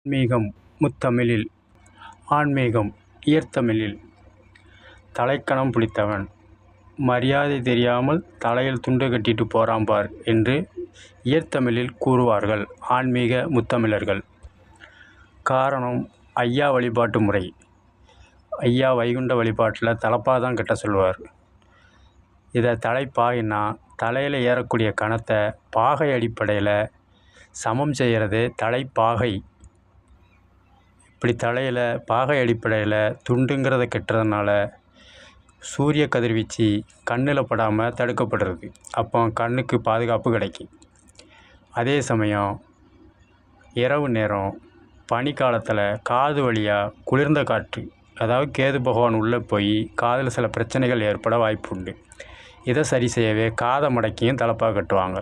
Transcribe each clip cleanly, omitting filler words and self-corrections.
ஆன்மீகம் முத்தமிழில் ஆன்மீகம் இயற்தமிழில் தலைக்கணம் பிடித்தவன் மரியாதை தெரியாமல் தலையில் துண்டு கட்டிட்டு போறான் பார் என்று இயற்தமிழில் கூறுவார்கள் ஆன்மீக முத்தமிழர்கள். காரணம், ஐயா வழிபாட்டு முறை. ஐயா வைகுண்ட வழிபாட்டில் தலப்பா தான் கட்ட சொல்லுவார். இதை தலைப்பாகைன்னா தலையில் ஏறக்கூடிய கணத்தை பாகை அடிப்படையில் சமம் செய்கிறது தலைப்பாகை. இப்படி தலையில் பாகை அடிப்படையில் துண்டுங்கிறத கட்டுறதுனால சூரிய கதிர்வீச்சு கண்ணில் படாமல் தடுக்கப்படுறது. அப்போ கண்ணுக்கு பாதுகாப்பு கிடைக்கும். அதே சமயம் இரவு நேரம் பனிக்காலத்தில் காது வழியாக குளிர்ந்த காற்று, அதாவது கேது பகவான் உள்ளே போய் காதில் சில பிரச்சனைகள் ஏற்பட வாய்ப்பு உண்டு. இதை சரி செய்யவே காதை மடக்கியும் தலைப்பாக கட்டுவாங்க.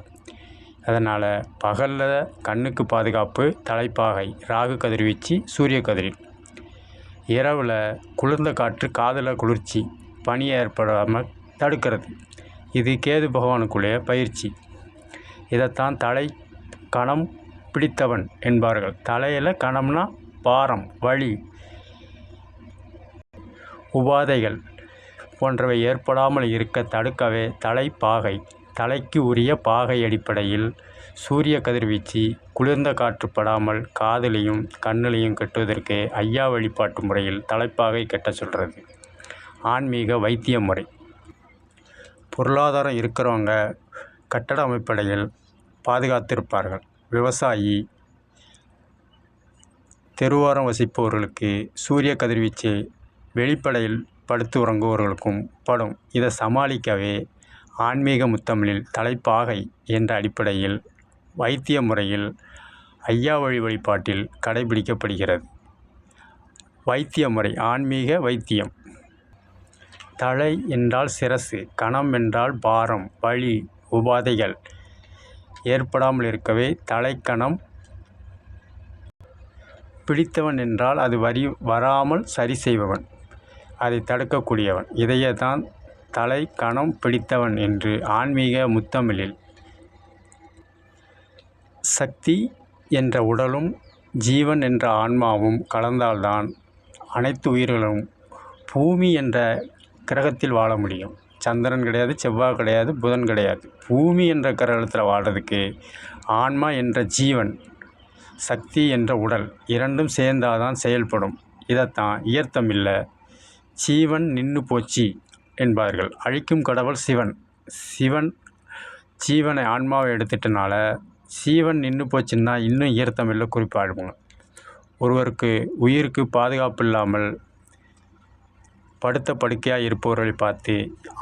அதனால் பகலில் கண்ணுக்கு பாதுகாப்பு தலைப்பாகை, ராகு கதிர்வீச்சு சூரிய கதிரில். இரவில் குளிர்ந்த காற்று காதில் குளிர்ச்சி, பனி ஏற்படாமல் தடுக்கிறது. இது கேது பகவானுக்குள்ளே பயிற்சி. இதைத்தான் தலை கணம் பிடித்தவன் என்பார்கள். தலையில் கணம்னா பாரம், வலி, உபாதைகள் போன்றவை ஏற்படாமல் இருக்க தடுக்கவே தலைப்பாகை. தலைக்கு உரிய பாகை அடிப்படையில் சூரிய கதிர்வீச்சு குளிர்ந்த காற்று படாமல் காதிலையும் கண்ணிலையும் கட்டுவதற்கு ஐயா வழிபாட்டு முறையில் தலைப்பாகை கட்ட சொல்கிறது ஆன்மீக வைத்திய முறை. பொருளாதாரம் இருக்கிறவங்க கட்டட அமைப்படையில் பாதுகாத்திருப்பார்கள். விவசாயி, தெருவோரம் வசிப்பவர்களுக்கு சூரிய கதிர்வீச்சு வெளிப்படையில் படுத்து உறங்குபவர்களுக்கும் படும். இதை சமாளிக்கவே ஆன்மீக முத்தமிழில் தலைப்பாகை என்ற அடிப்படையில் வைத்திய முறையில் ஐயா வழி வழிபாட்டில் கடைபிடிக்கப்படுகிறது. வைத்திய முறை ஆன்மீக வைத்தியம். தலை என்றால் சிரசு, கணம் என்றால் பாரம், வலி, உபாதைகள் ஏற்படாமல் இருக்கவே தலைக்கணம் பிடித்தவன் என்றால் அது வராமல் சரி செய்பவன், அதை தடுக்கக்கூடியவன். இதையே தான் தலை கணம் பிடித்தவன் என்று ஆன்மீக முத்தமிழில். சக்தி என்ற உடலும் ஜீவன் என்ற ஆன்மாவும் கலந்தால்தான் அனைத்து உயிர்களும் பூமி என்ற கிரகத்தில் வாழ முடியும். சந்திரன் கிடையாது, செவ்வாய் கிடையாது, புதன் கிடையாது. பூமி என்ற கிரகத்தில் வாழ்கிறதுக்கு ஆன்மா என்ற ஜீவன், சக்தி என்ற உடல் இரண்டும் சேர்ந்தாதான் செயல்படும். இதைத்தான் இயற்தமிழில் ஜீவன் நின்று போச்சு என்பார்கள். அழிக்கும் கடவுள் சிவன். சிவன் ஜீவனை ஆன்மாவை எடுத்துட்டனால ஜீவன் நின்று போச்சுன்னா இன்னும் இயற்தமிழில் குறிப்பாடுவாங்க. ஒருவருக்கு உயிருக்கு பாதுகாப்பு இல்லாமல் படுத்த படுக்கையாக இருப்பவர்களை பார்த்து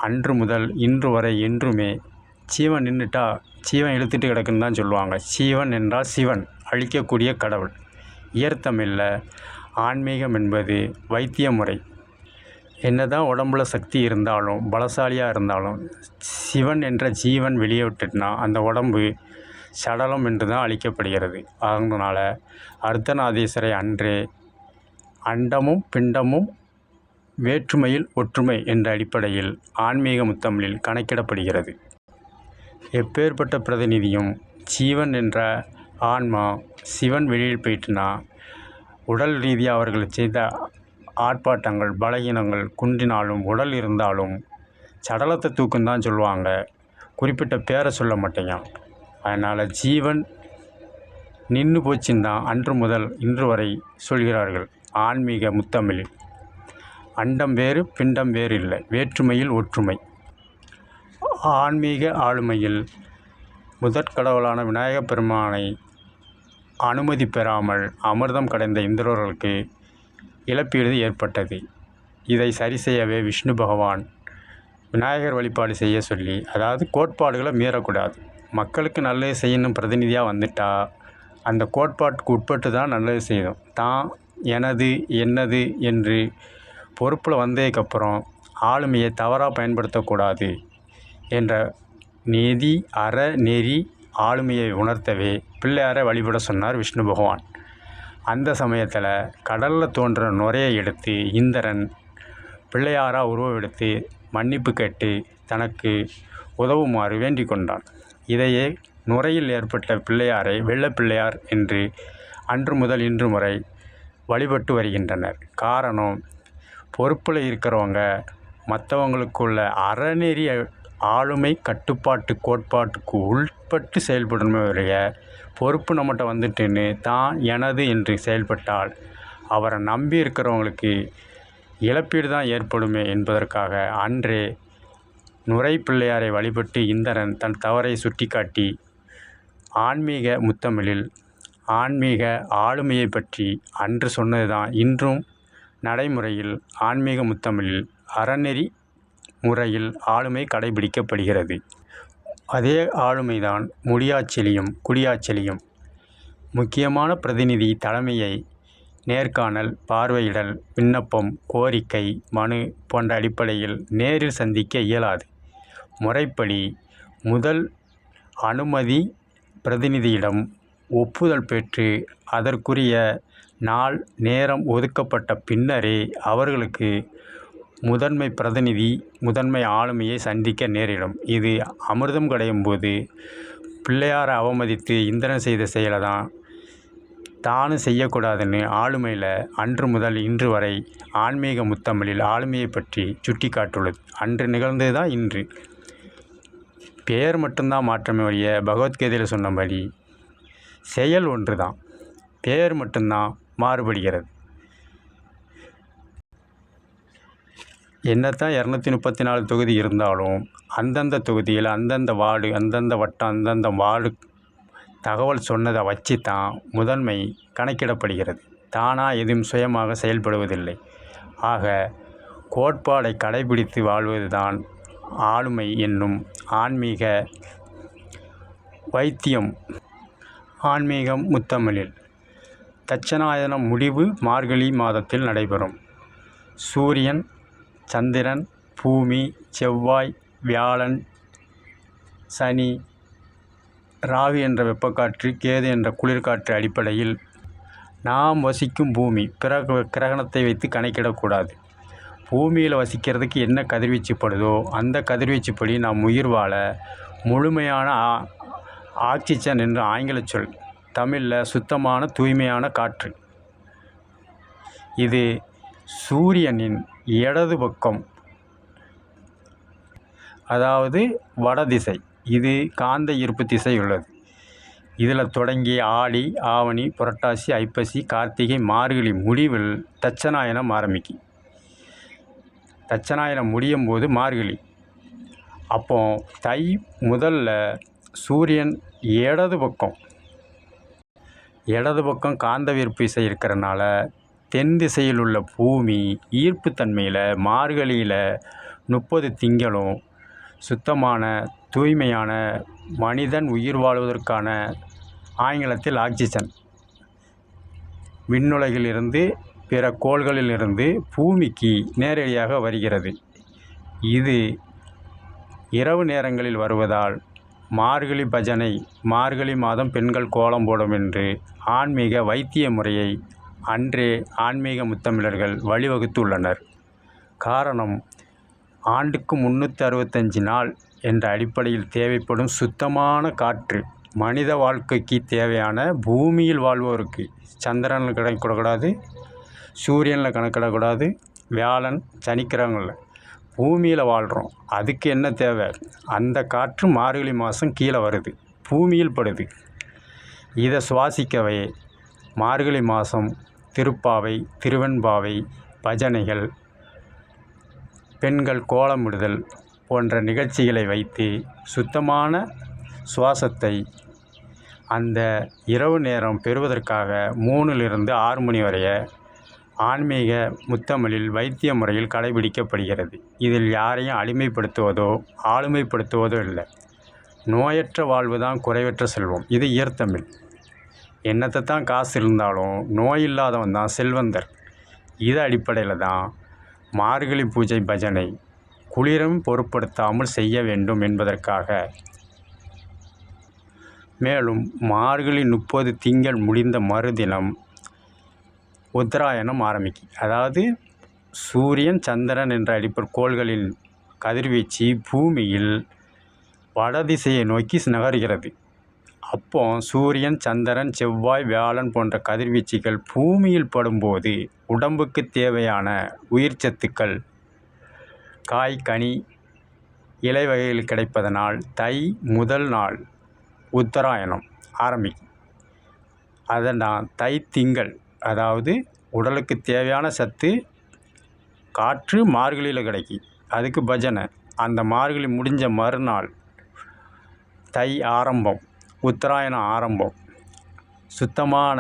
அன்று முதல் இன்று வரை என்றுமே ஜீவன் நின்றுட்டா ஜீவன் இழுத்துட்டு கிடக்குன்னு தான் சொல்லுவாங்க. ஜீவன் என்றால் சிவன், அழிக்கக்கூடிய கடவுள். இயற்தமிழில் ஆன்மீகம் என்பது வைத்திய முறை. என்னதான் உடம்புல சக்தி இருந்தாலும், பலசாலியாக இருந்தாலும், சிவன் என்ற ஜீவன் வெளியே விட்டுட்டுனா அந்த உடம்பு சடலம் என்று தான் அழிக்கப்படுகிறது. அதனால் அர்த்தநாதீஸ்வரை அன்றே அண்டமும் பிண்டமும் வேற்றுமையில் ஒற்றுமை என்ற அடிப்படையில் ஆன்மீக முத்தமிழில் கணக்கிடப்படுகிறது. எப்பேற்பட்ட பிரதிநிதியும் ஜீவன் என்ற ஆன்மா சிவன் வெளியில் போயிட்டுனா உடல் ரீதியாக அவர்கள் செய்த ஆர்ப்பாட்டங்கள், பலகீனங்கள் குன்றினாலும் உடல் இருந்தாலும் சடலத்தை தூக்குன்னு சொல்லுவாங்க. குறிப்பிட்ட பேரை சொல்ல மாட்டேங்க. அதனால் ஜீவன் நின்று போச்சுன்னு தான் அன்று முதல் இன்று வரை சொல்கிறார்கள் ஆன்மீக முத்தமிழில். அண்டம் வேறு பிண்டம் வேறு இல்லை, வேற்றுமையில் ஒற்றுமை. ஆன்மீக ஆளுமையில் முதற்கடவுளான விநாயகப் பெருமானை அனுமதி பெறாமல் அமிர்தம் கடைந்த இந்திரர்களுக்கு இழப்பீடு ஏற்பட்டது. இதை சரி செய்யவே விஷ்ணு பகவான் விநாயகர் வழிபாடு செய்ய சொல்லி, அதாவது கோட்பாடுகளை மீறக்கூடாது, மக்களுக்கு நல்லது செய்யணும் பிரதிநிதியாக வந்துட்டால் அந்த கோட்பாட்டுக்கு உட்பட்டு தான் நல்லது செய்யணும். தான் எனது என்னது என்று பொறுப்பில் வந்ததுக்கப்புறம் ஆளுமையை தவறாக பயன்படுத்தக்கூடாது என்ற நீதி அற நெறி ஆளுமையை உணர்த்தவே பிள்ளையாரை வழிபட சொன்னார் விஷ்ணு பகவான். அந்த சமயத்தில் கடலில் தோன்ற நுரையை எடுத்து இந்திரன் பிள்ளையாராக உருவெடுத்து மன்னிப்பு கேட்டு தனக்கு உதவுமாறு வேண்டிக் கொண்டான். இதையே நுரையில் ஏற்பட்ட பிள்ளையாரை வெள்ளப்பிள்ளையார் என்று அன்று முதல் இன்று வரை வழிபட்டு வருகின்றனர். காரணம், பொறுப்பில் இருக்கிறவங்க மற்றவங்களுக்குள்ள அறநெறி ஆளுமை கட்டுப்பாட்டு கோட்பாட்டுக்கு உட்பட்டு செயல்படணுமே ஒழிய, பொறுப்பு நம்மகிட்ட வந்துட்டுன்னு தான் எனது என்று செயல்பட்டால் அவரை நம்பி இருக்கிறவங்களுக்கு இழப்பீடு தான் ஏற்படுமே என்பதற்காக அன்றே நுரை பிள்ளையாரை வழிபட்டு இந்திரன் தன் தவறை சுட்டிக்காட்டி ஆன்மீக முத்தமிழில் ஆன்மீக ஆளுமையை பற்றி அன்று சொன்னது தான் இன்றும் நடைமுறையில் ஆன்மீக முத்தமிழில் அறநெறி முறையில் ஆளுமை கடைபிடிக்கப்படுகிறது. அதே ஆளுமைதான் முடியாட்சியிலும் குடியாட்சியிலும். முக்கியமான பிரதிநிதி தலைமையை நேர்காணல், பார்வையிடல், விண்ணப்பம், கோரிக்கை, மனு போன்ற அடிப்படையில் நேரில் சந்திக்க இயலாது. முறைப்படி முதல் அனுமதி பிரதிநிதியிடம் ஒப்புதல் பெற்று அதற்குரிய நாள் நேரம் ஒதுக்கப்பட்ட பின்னரே அவர்களுக்கு முதன்மை பிரதிநிதி முதன்மை ஆளுமையை சந்திக்க நேரிடும். இது அமிர்தம் கடையும் போது பிள்ளையாரை அவமதித்து இந்திரன் செய்த செயலை தான் தானும் செய்யக்கூடாதுன்னு ஆளுமையில் அன்று முதல் இன்று வரை ஆன்மீக முத்தமிழில் ஆளுமையை பற்றி சுட்டி காட்டுள்ளது. அன்று நிகழ்ந்தது தான் இன்று. பெயர் மட்டும்தான் மாற்றமே ஒழிய பகவத்கீதையில் சொன்னபடி செயல் ஒன்று தான், பெயர் மட்டும்தான் மாறுபடுகிறது. என்னத்தான் 234 தொகுதி இருந்தாலும் அந்தந்த தொகுதியில் அந்தந்த வார்டு, அந்தந்த வட்டம், அந்தந்த வார்டு தகவல் சொன்னதை வச்சு தான் முதன்மை கணக்கிடப்படுகிறது. தானாக எதுவும் சுயமாக செயல்படுவதில்லை. ஆக கோட்பாடை கடைபிடித்து வாழ்வது தான் ஆளுமை என்னும் ஆன்மீக வைத்தியம். ஆன்மீகம் முத்தமிழில் தட்சணாயனம் முடிவு மார்கழி மாதத்தில் நடைபெறும். சூரியன், சந்திரன், பூமி, செவ்வாய், வியாழன், சனி, ராகு என்ற வெப்பக்காற்று, கேது என்ற குளிர்காற்று அடிப்படையில் நாம் வசிக்கும் பூமி கிரகணத்தை வைத்து கணக்கிடக்கூடாது. பூமியில் வசிக்கிறதுக்கு என்ன கதிர்வீச்சுப்படுதோ அந்த கதிர்வீச்சுப்படி நாம் உயிர் வாழ முழுமையான ஆக்சிஜன் என்ற ஆங்கில சொல், தமிழில் சுத்தமான தூய்மையான காற்று. இது சூரியனின் இடது பக்கம், அதாவது வடதிசை. இது காந்த ஈர்ப்பு திசை உள்ளது. இதில் தொடங்கி ஆடி, ஆவணி, புரட்டாசி, ஐப்பசி, கார்த்திகை, மார்கழி முடிவில் தட்சணாயனம் ஆரம்பிக்கும். தட்சணாயனம் முடியும் போது மார்கழி. அப்போ தை முதல்ல சூரியன் இடது பக்கம் காந்த ஈர்ப்பு விசை இருக்கிறனால தென் திசையில் உள்ள பூமி ஈர்ப்பு தன்மையில் மார்கழியில் 30 திங்களும் சுத்தமான தூய்மையான மனிதன் உயிர் வாழ்வதற்கான ஆங்கிலத்தில் ஆக்சிஜன் விண்ணுலகிலிருந்து பிற கோள்களிலிருந்து பூமிக்கு நேரடியாக வருகிறது. இது இரவு நேரங்களில் வருவதால் மார்கழி பஜனை, மார்கழி மாதம் பெண்கள் கோலம் போடும் என்று ஆன்மீக வைத்திய முறையை அன்றே ஆன்மீக முத்தமிழர்கள் வழிவகுத்துள்ளனர். காரணம், ஆண்டுக்கு 365 நாள் என்ற அடிப்படையில் தேவைப்படும் சுத்தமான காற்று மனித வாழ்க்கைக்கு தேவையான பூமியில் வாழ்வோருக்கு. சந்திரனில் கணக்கிடக்கூடாது, சூரியனில் கணக்கிடக்கூடாது, வியாழன், சனிக்கிரகங்களில் பூமியில் வாழ்கிறோம். அதுக்கு என்ன தேவை? அந்த காற்று மார்கழி மாதம் கீழே வருது, பூமியில் படுது. இதை சுவாசிக்கவே மார்கழி மாதம் திருப்பாவை, திருவெண்பாவை, பஜனைகள், பெண்கள் கோலமிடுதல் போன்ற நிகழ்ச்சிகளை வைத்து சுத்தமான சுவாசத்தை அந்த இரவு நேரம் பெறுவதற்காக 3லிருந்து 6 மணி வரைய ஆன்மீக முத்தமிழில் வைத்திய முறையில் கடைபிடிக்கப்படுகிறது. இதில் யாரையும் அடிமைப்படுத்துவதோ ஆளுமைப்படுத்துவதோ இல்லை. நோயற்ற வாழ்வு தான் குறைவற்ற செல்வம். இது இயற்தமிழ். என்னத்தை தான் காசு இருந்தாலும் நோய் இல்லாதவன் தான் செல்வந்தர். இது அடிப்படையில் தான் மார்கழி பூஜை பஜனை குளிரும் பொருட்படுத்தாமல் செய்ய வேண்டும் என்பதற்காக. மேலும் மார்கழி 30 திங்கள் முடிந்த மறுதினம் உத்தராயணம் ஆரம்பிக்கும். அதாவது சூரியன், சந்திரன் என்ற அடிப்படை கோள்களின் கதிர்வீச்சு பூமியில் வடதிசையை நோக்கி நகர்கிறது. அப்போ சூரியன், சந்திரன், செவ்வாய், வியாழன் போன்ற கதிர்வீச்சுகள் பூமியில் படும்போது உடம்புக்கு தேவையான உயிர் சத்துக்கள் காய், கனி, இலை வகைகள் கிடைப்பதனால் தை முதல் நாள் உத்தராயணம் ஆரம்பிக்கும். அதனால் தை திங்கள், அதாவது உடலுக்கு தேவையான சத்து காற்று மார்கழியில் கிடைக்கும். அதுக்கு பஜனை. அந்த மார்கழி முடிஞ்ச மறுநாள் தை ஆரம்பம், உத்தராயணம் ஆரம்பம். சுத்தமான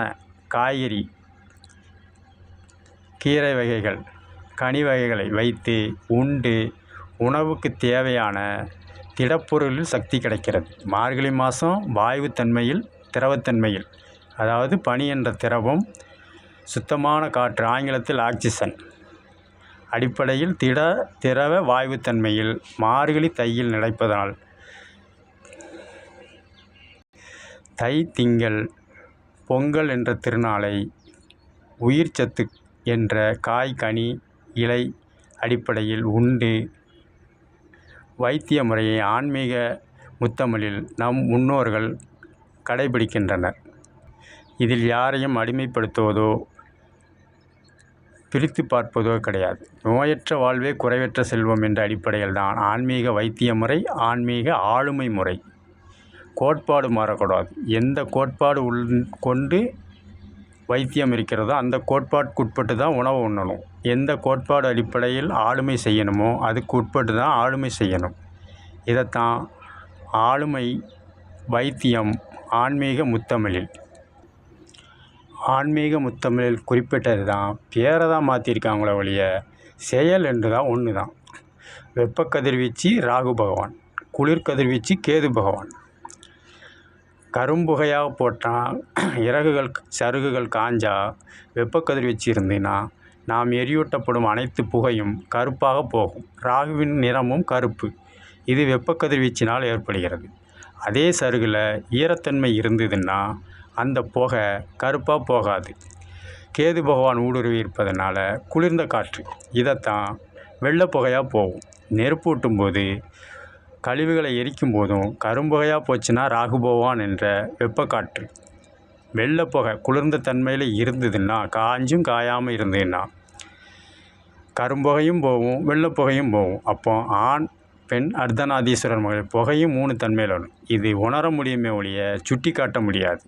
காய்கறி, கீரை வகைகள், கனி வகைகளை வைத்து உண்டு உணவுக்கு தேவையான திடப்பொருளில் சக்தி கிடைக்கிறது. மார்கழி மாதம் வாயுத்தன்மையில், திரவத்தன்மையில், அதாவது பனி என்ற திரவம், சுத்தமான காற்று, ஆங்கிலத்தில் ஆக்சிஜன் அடிப்படையில் திரவ வாயுத்தன்மையில் மார்கழி தையில் நடப்பதால் தை திங்கள் பொங்கல் என்ற திருநாளை உயிர் சத்து என்ற காய், கனி, இலை அடிப்படையில் உண்டு வைத்திய முறையை ஆன்மீக முத்தமிழில் நம் முன்னோர்கள் கடைபிடிக்கின்றனர். இதில் யாரையும் அடிமைப்படுத்துவதோ பிரித்து பார்ப்பதோ கிடையாது. நோயற்ற வாழ்வே குறைவற்ற செல்வம் என்ற அடிப்படையில் தான் ஆன்மீக வைத்திய முறை, ஆன்மீக ஆளுமை முறை. கோட்பாடு மாறக்கூடாது. எந்த கோட்பாடு கொண்டு வைத்தியம் இருக்கிறதோ அந்த கோட்பாட்டுக்குட்பட்டு தான் உணவு உண்ணணும். எந்த கோட்பாடு அடிப்படையில் ஆளுமை செய்யணுமோ அதுக்கு உட்பட்டு தான் ஆளுமை செய்யணும். இதைத்தான் ஆளுமை வைத்தியம் ஆன்மீக முத்தமிழில் குறிப்பிட்டது தான். பேரை தான் மாற்றிருக்காங்களே ஒழிய செயல் என்று தான் ஒன்று தான். வெப்ப கதிர்வீச்சு ராகு பகவான், குளிர் கதிர்வீச்சு கேது பகவான். கரும்புகையாக போட்டால் இறகுகள், சருகுகள் காஞ்சா வெப்ப கதிர்வீச்சு இருந்ததுன்னா நாம் எரியூட்டப்படும் அனைத்து புகையும் கருப்பாக போகும். ராகுவின் நிறமும் கருப்பு. இது வெப்ப கதிர்வீச்சினால் ஏற்படுகிறது. அதே சருகில் ஈரத்தன்மை இருந்ததுன்னா அந்த புகை கருப்பாக போகாது. கேது பகவான் ஊடுருவி இருப்பதனால குளிர்ந்த காற்று, இதைத்தான் வெள்ளை புகையாக போகும். நெருப்பூட்டும் போது, கழிவுகளை எரிக்கும் போதும் கரும்புகையாக போச்சுன்னா ராகு பகவான் என்ற வெப்பக்காற்று. வெள்ளை புகை குளிர்ந்த தன்மையில் இருந்ததுன்னா, காஞ்சும் காயாமல் இருந்ததுன்னா கரும்புகையும் போகும், வெள்ளை புகையும் போகும். அப்போ ஆண், பெண், அர்த்தநாதீஸ்வரர் மகள் புகையும் 3 தன்மையில் வரும். இது உணர முடியுமே ஒழிய சுட்டி காட்ட முடியாது.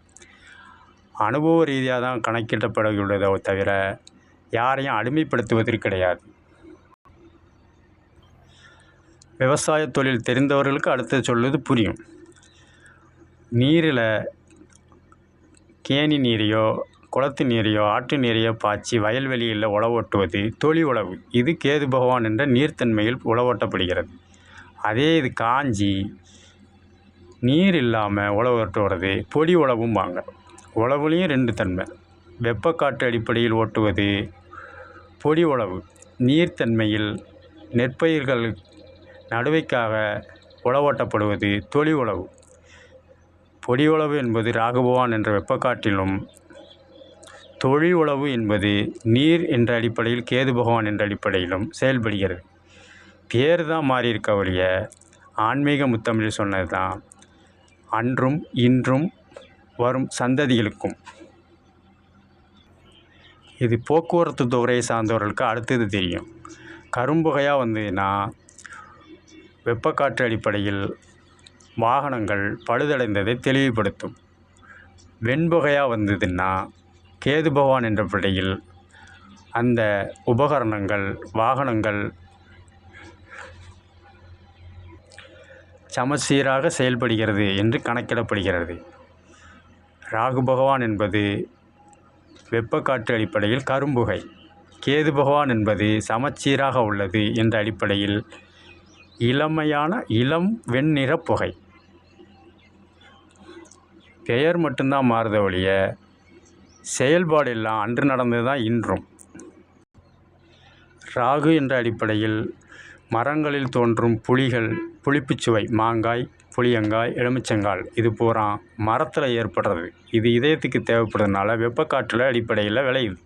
அனுபவ ரீதியாக தான் கணக்கிடப்படுகிறதோ தவிர யாரையும் அடிமைப்படுத்துவதற்கு கிடையாது. விவசாய தொழில் தெரிந்தவர்களுக்கு அடுத்தது சொல்வது புரியும். நீரில் கேணி நீரையோ, குளத்து நீரையோ, ஆற்று நீரையோ பாய்ச்சி வயல்வெளியில் உழவோட்டுவது தொழி உழவு. இது கேது பகவான் என்ற நீர்த்தன்மையில் உழவோட்டப்படுகிறது. அதே இது காஞ்சி நீர் இல்லாமல் உழவோட்டுவது பொடி உழவும் வாங்க. உழவுலேயும் 2 தன்மை. வெப்பக்காற்று அடிப்படையில் ஓட்டுவது பொடி உழவு. நீர்த்தன்மையில் நெற்பயிர்கள் நடுவைக்காக உழவோட்டப்படுவது தொழி உழவு. பொடி உழவு என்பது ராகுபவான் என்ற வெப்பக்காற்றிலும், தொழி உழவு என்பது நீர் என்ற அடிப்படையில் கேது பகவான் என்ற அடிப்படையிலும் செயல்படுகிறது. பேர் தான் மாறி இருக்க ஒழிய ஆன்மீக முத்தமிழில் சொன்னது தான் அன்றும் இன்றும் வரும் சந்ததிகளுக்கும். இது போக்குவரத்து துறையை சார்ந்தவர்களுக்கு அடுத்தது தெரியும். கரும்புகையாக வந்ததுன்னா வெப்பக்காற்று அடிப்படையில் வாகனங்கள் பழுதடைந்ததை தெளிவுபடுத்தும். வெண்புகையாக வந்ததுன்னா கேது பகவான் என்ற படையில் அந்த உபகரணங்கள், வாகனங்கள் சமச்சீராக செயல்படுகிறது என்று கணக்கிடப்படுகிறது. ராகு பகவான் என்பது வெப்பக்காற்று அடிப்படையில் கரும்புகை, கேது பகவான் என்பது சமச்சீராக உள்ளது என்ற அடிப்படையில் இளமையான இளம் வெண்ணிற புகை. பெயர் மட்டும்தான் மாறுத ஒழிய செயல்பாடு எல்லாம் அன்று நடந்தது தான் இன்றும். ராகு என்ற அடிப்படையில் மரங்களில் தோன்றும் புளிகள், புளிப்புச்சுவை, மாங்காய், புளியங்காய், எலுமிச்சங்காய், இது பூரா மரத்தில் ஏற்படுறது. இது இதயத்துக்கு தேவைப்படுறதுனால வெப்பக்காற்றில் அடிப்படையில் விளையுது.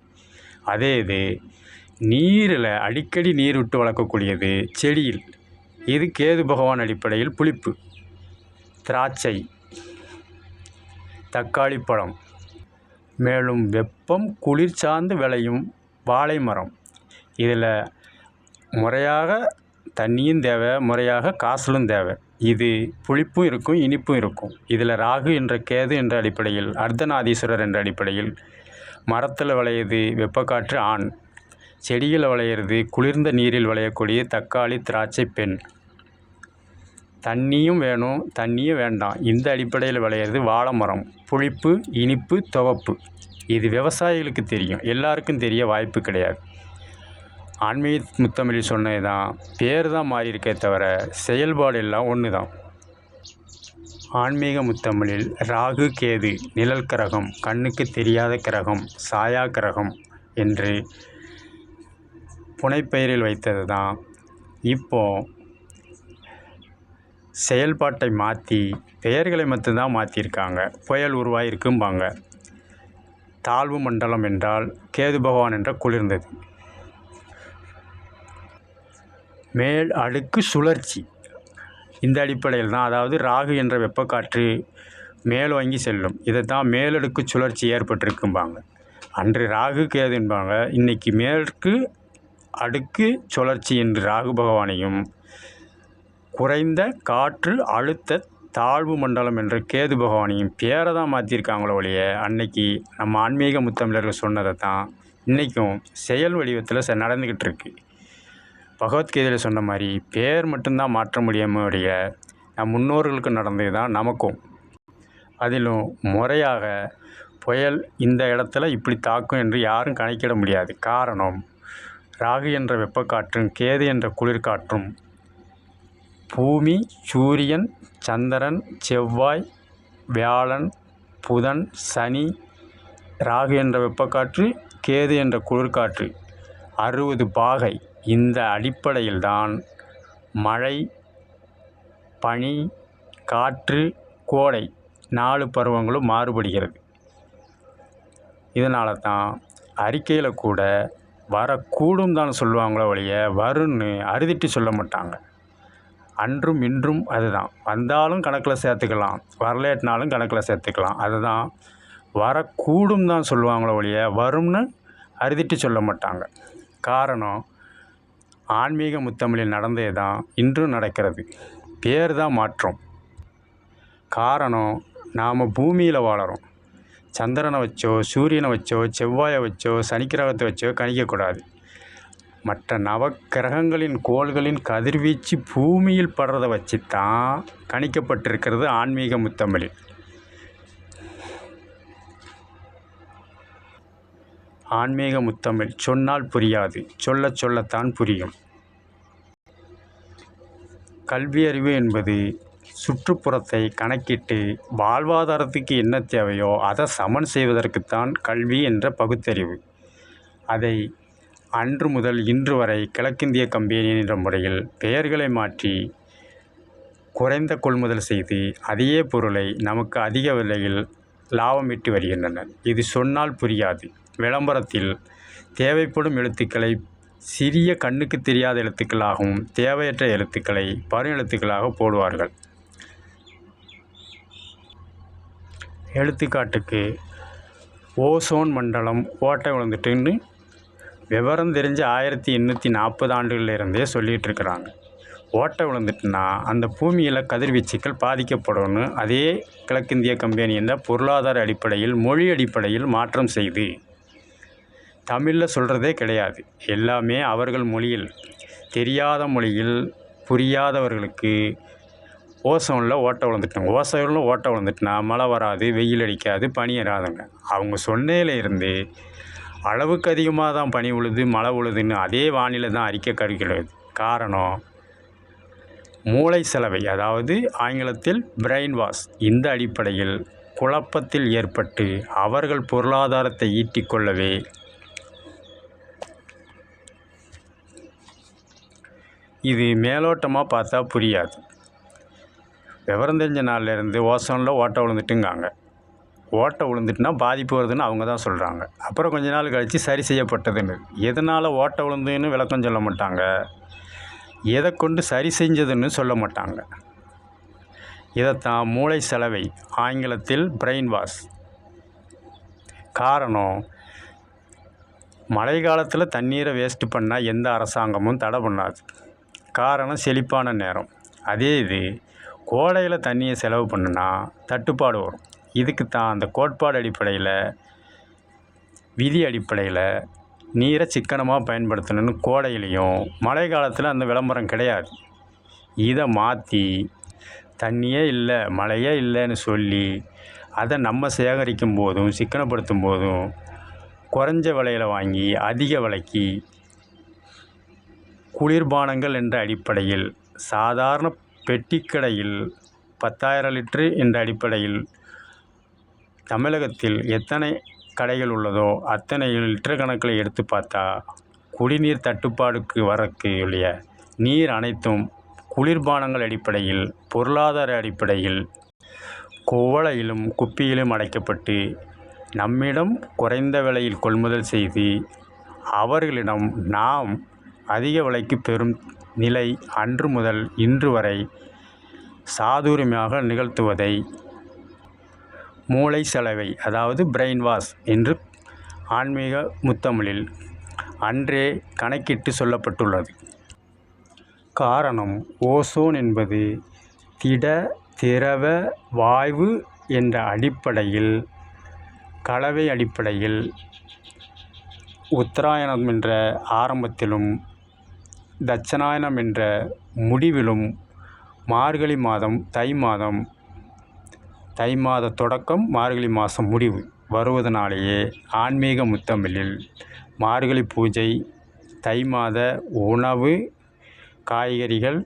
அதே இது நீரில் அடிக்கடி நீர் விட்டு வளர்க்கக்கூடியது செடியில். இது கேது பகவான் அடிப்படையில் புளிப்பு. திராட்சை, தக்காளி பழம். மேலும் வெப்பம் குளிர் சார்ந்து விளையும் வாழை மரம். இதில் முறையாக தண்ணியும் தேவை, முறையாக காய்ச்சலும் தேவை. இது புளிப்பும் இருக்கும், இனிப்பும் இருக்கும். இதில் ராகு என்ற கேது என்ற அடிப்படையில், அர்த்தநாதீஸ்வரர் என்ற அடிப்படையில் மரத்தில் விளையுது வெப்பக்காற்று ஆண், செடியில் விளையிறது குளிர்ந்த நீரில் விளையக்கூடிய தக்காளி, திராட்சை பெண். தண்ணியும் வேணும், தண்ணியும் வேண்டாம். இந்த அடிப்படையில் விளையிறது வாழை மரம். புளிப்பு, இனிப்பு, துவப்பு. இது விவசாயிகளுக்கு தெரியும், எல்லாருக்கும் தெரிய வாய்ப்பு கிடையாது. ஆன்மீக முத்தமிழில் சொன்னது தான், பேர் தான் மாறி இருக்கே தவிர செயல்பாடு எல்லாம் ஒன்று தான். ஆன்மீக முத்தமிழில் ராகு கேது நிழல் கிரகம், கண்ணுக்கு தெரியாத கிரகம், சாயா கிரகம் என்று புனைப்பெயரில் வைத்தது தான். இப்போ செயல்பாட்டை மாற்றி பெயர்களை மட்டும்தான் மாற்றியிருக்காங்க. புயல் உருவாயிருக்கும்பாங்க. தாழ்வு மண்டலம் என்றால் கேது பகவான் என்ற குளிர்ந்தது. மேல் அடுக்கு சுழற்சி. இந்த அடிப்படையில் தான், அதாவது ராகு என்ற வெப்பக்காற்று மேல் வாங்கி செல்லும். இதை தான் மேலடுக்கு சுழற்சி ஏற்பட்டிருக்கும்பாங்க. அன்று ராகு கேதுன்பாங்க, இன்றைக்கி மேற்கு அடுக்கு சுழற்சி என்று ராகு பகவானையும், குறைந்த காற்று அழுத்த தாழ்வு மண்டலம் என்ற கேது பகவானையும் பேரை தான் மாற்றிருக்காங்களோ ஒழிய, அன்னைக்கு நம்ம ஆன்மீக முத்தமிழர்கள் சொன்னதை தான் இன்றைக்கும் செயல் வடிவத்தில் நடந்துக்கிட்டு இருக்கு. பகவத்கீதையில் சொன்ன மாதிரி பேர் மட்டும்தான் மாற்ற முடியாம உடைய நம் முன்னோர்களுக்கு நடந்தது தான் நமக்கும். அதிலும் முறையாக புயல் இந்த இடத்துல இப்படி தாக்கும் என்று யாரும் கணக்கிட முடியாது. காரணம், ராகு என்ற வெப்பக்காற்றும் கேது என்ற குளிர்காற்றும் பூமி, சூரியன், சந்திரன், செவ்வாய், வியாழன், புதன், சனி, ராகு என்ற வெப்பக்காற்று, கேது என்ற குளிர்காற்று 60 பாகை. இந்த அடிப்படையில்தான் மழை, பனி, காற்று, கோடை 4 பருவங்களும் மாறுபடுகிறது. இதனால தான் அறிக்கையில் கூட வரக்கூடும் தான் சொல்லுவாங்களோ ஒழிய வரும்னு அறுதிட்டு சொல்ல மாட்டாங்க. அன்றும் இன்றும் அதுதான். வந்தாலும் கணக்கில் சேர்த்துக்கலாம், வரலேட்டினாலும் கணக்கில் சேர்த்துக்கலாம். அதுதான் வரக்கூடும் தான் சொல்லுவாங்களோ ஒழிய வரும்னு அறுதிட்டு சொல்ல மாட்டாங்க. காரணம், ஆன்மீக முத்தமிழில் நடந்தே தான் இன்றும் நடக்கிறது. பேர் தான் மாற்றம். காரணம், நாம் பூமியில் வாழறோம். சந்திரனை வச்சோ, சூரியனை வச்சோ, செவ்வாயை வச்சோ, சனிக்கிரகத்தை வச்சோ கணிக்கக்கூடாது. மற்ற நவக்கிரகங்களின் கோள்களின் கதிர்வீச்சு பூமியில் படுறதை வச்சு தான் கணிக்கப்பட்டிருக்கிறது ஆன்மீக முத்தமிழில். ஆன்மீக முத்தமிழ் சொன்னால் புரியாது, சொல்ல சொல்லத்தான் புரியும். கல்வியறிவு என்பது சுற்றுப்புறத்தை கணக்கிட்டு வாழ்வாதாரத்துக்கு என்ன தேவையோ அதை சமன் செய்வதற்குத்தான் கல்வி என்ற பகுத்தறிவு. அதை அன்று முதல் இன்று வரை கிழக்கிந்திய கம்பெனி என்ற முறையில் பெயர்களை மாற்றி குறைந்த கொள்முதல் செய்து அதே பொருளை நமக்கு அதிக விலையில் லாபமிட்டு வருகின்றனர். இது சொன்னால் புரியாது. விளம்பரத்தில் தேவைப்படும் எழுத்துக்களை சிறிய கண்ணுக்கு தெரியாத எழுத்துக்களாகவும் தேவையற்ற எழுத்துக்களை பரு எழுத்துக்களாக போடுவார்கள். எடுத்துக்காட்டுக்கு, ஓசோன் மண்டலம் ஓட்டை விழுந்துட்டுன்னு விவரம் தெரிஞ்ச 1840 ஆண்டுகளிலிருந்தே சொல்லிகிட்டு இருக்கிறாங்க. ஓட்டை விழுந்துட்டுனா அந்த பூமியில் கதிர்வீச்சுக்கள் பாதிக்கப்படணும்னு அதே கிழக்கிந்திய கம்பெனி என்ற பொருளாதார அடிப்படையில் மொழி அடிப்படையில் மாற்றம் செய்து தமிழில் சொல்கிறதே கிடையாது. எல்லாமே அவர்கள் மொழியில், தெரியாத மொழியில் புரியாதவர்களுக்கு ஓசோனில் ஓட்டை விழுந்துட்டாங்க. ஓசோனில் ஓட்டை விழுந்துட்டுனா மழை வராது, வெயில் அடிக்காது, பனி வராதுங்க. அவங்க சொன்னதில் இருந்து அளவுக்கு அதிகமாக தான் பனி விழுது, மழை விழுதுன்னு அதே வானிலை தான் அறிக்கை கருக்கிறது. காரணம், மூளை செலவை, அதாவது ஆங்கிலத்தில் பிரெயின் வாஷ். இந்த அடிப்படையில் குழப்பத்தில் ஏற்பட்டு அவர்கள் பொருளாதாரத்தை ஈட்டிக்கொள்ளவே இது மேலோட்டமாக பார்த்தா புரியாது. விவரம் தெரிஞ்ச நாள்லேருந்து ஓசோனில் ஓட்டை விழுந்துட்டுங்காங்க. ஓட்டை விழுந்துட்டுனா பாதிப்பு வருதுன்னு அவங்க தான் சொல்கிறாங்க. அப்புறம் கொஞ்ச நாள் கழித்து சரி செய்யப்பட்டதுன்னு. எதனால் ஓட்டை விழுந்துன்னு விளக்கம் சொல்ல மாட்டாங்க, எதை கொண்டு சரி செஞ்சதுன்னு சொல்ல மாட்டாங்க. இதைத்தான் மூளை சலவை, ஆங்கிலத்தில் பிரெயின் வாஷ். காரணம், மழை காலத்தில் தண்ணீரை வேஸ்ட்டு பண்ணால் எந்த அரசாங்கமும் தடை பண்ணாது. காரணம், செழிப்பான நேரம். அதே இது கோடையில் தண்ணியை செலவு பண்ணுனா தட்டுப்பாடு வரும். இதுக்கு தான் அந்த கோட்பாடு அடிப்படையில், விதி அடிப்படையில் நீரை சிக்கனமாக பயன்படுத்தணும்னு கோடையிலையும், மழை காலத்தில் அந்த விளம்பரம் கிடையாது. இதை மாற்றி தண்ணியே இல்லை, மழையே இல்லைன்னு சொல்லி அதை நம்ம சேகரிக்கும் போதும் சிக்கனப்படுத்தும் போதும் குறைஞ்ச விலையில் வாங்கி அதிக விலைக்கு குளிர்பானங்கள் என்ற அடிப்படையில், சாதாரண பெட்டிக்கடையில் 10,000 லிட்டரு என்ற அடிப்படையில் தமிழகத்தில் எத்தனை கடைகள் உள்ளதோ அத்தனை லிட்டர் கணக்கில் எடுத்து பார்த்தா குடிநீர் தட்டுப்பாடுக்கு வரக்கூடிய நீர் அனைத்தும் குளிர்பானங்கள் அடிப்படையில், பொருளாதார அடிப்படையில் குவளையிலும் குப்பியிலும் அடைக்கப்பட்டு நம்மிடம் குறைந்த விலையில் கொள்முதல் செய்து அவர்களிடம் நாம் அதிக விலைக்கு பெறும் நிலை அன்று முதல் இன்று வரை சாதுரியமாக நிகழ்த்துவதை மூளை சலவை, அதாவது பிரெயின் வாஷ் என்று ஆன்மீக முத்தமிழில் அன்றே கணக்கிட்டு சொல்லப்பட்டுள்ளது. காரணம், ஓசோன் என்பது திட, திரவ, வாயு என்ற அடிப்படையில், கலவை அடிப்படையில் உத்தராயணம் என்ற ஆரம்பத்திலும் தட்சணாயனம் என்ற முடிவிலும் மார்கழி மாதம், தை மாத தொடக்கம் மார்கழி மாதம் முடிவு வருவதனாலேயே ஆன்மீக முத்தமிழில் மார்கழி பூஜை, தை மாத உணவு, காய்கறிகள்,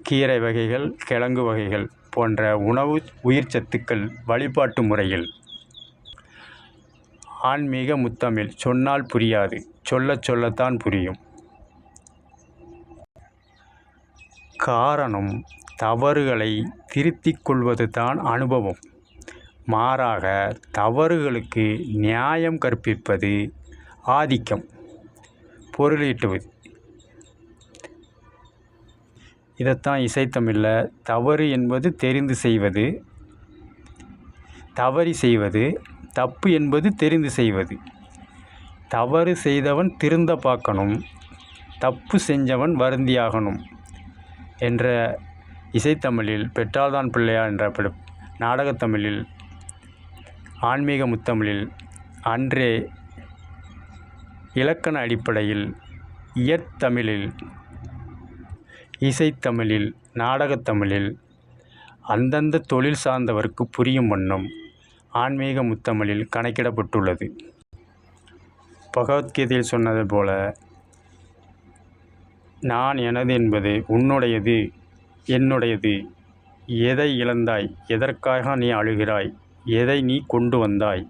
கீரை வகைகள், கிழங்கு வகைகள் போன்ற உணவு உயிர் சத்துக்கள் வழிபாட்டு முறையில் ஆன்மீக முத்தமிழ் சொன்னால் புரியாது, சொல்லத்தான் புரியும். காரணம், தவறுகளை திருத்திக் கொள்வது தான் அனுபவம். மாறாக தவறுகளுக்கு நியாயம் கற்பிப்பது ஆதிக்கம், பொருளீட்டுவது. இதைத்தான் இசைத்தமிழில் தவறு என்பது தெரிந்து செய்வது, தவறி செய்வது, தப்பு என்பது தெரிந்து செய்வது. தவறு செய்தவன் திருந்த பார்க்கணும், தப்பு செஞ்சவன் வருந்தியாகணும் என்ற இசைத்தமிழில் பெற்றால்தான் பிள்ளையா என்ற நாடகத்தமிழில், ஆன்மீக முத்தமிழில் அன்றே இலக்கண அடிப்படையில், இயற்தமிழில், இசைத்தமிழில், நாடகத்தமிழில் அந்தந்த தொழில் சார்ந்தவருக்கு புரியும் வண்ணம் ஆன்மீக முத்தமிழில் கணக்கிடப்பட்டுள்ளது. பகவத்கீதையில் சொன்னது போல, நான் எனது என்பது உன்னுடையது, என்னுடையது. எதை இழந்தாய், எதற்காக நீ அழுகிறாய், எதை நீ கொண்டு வந்தாய்,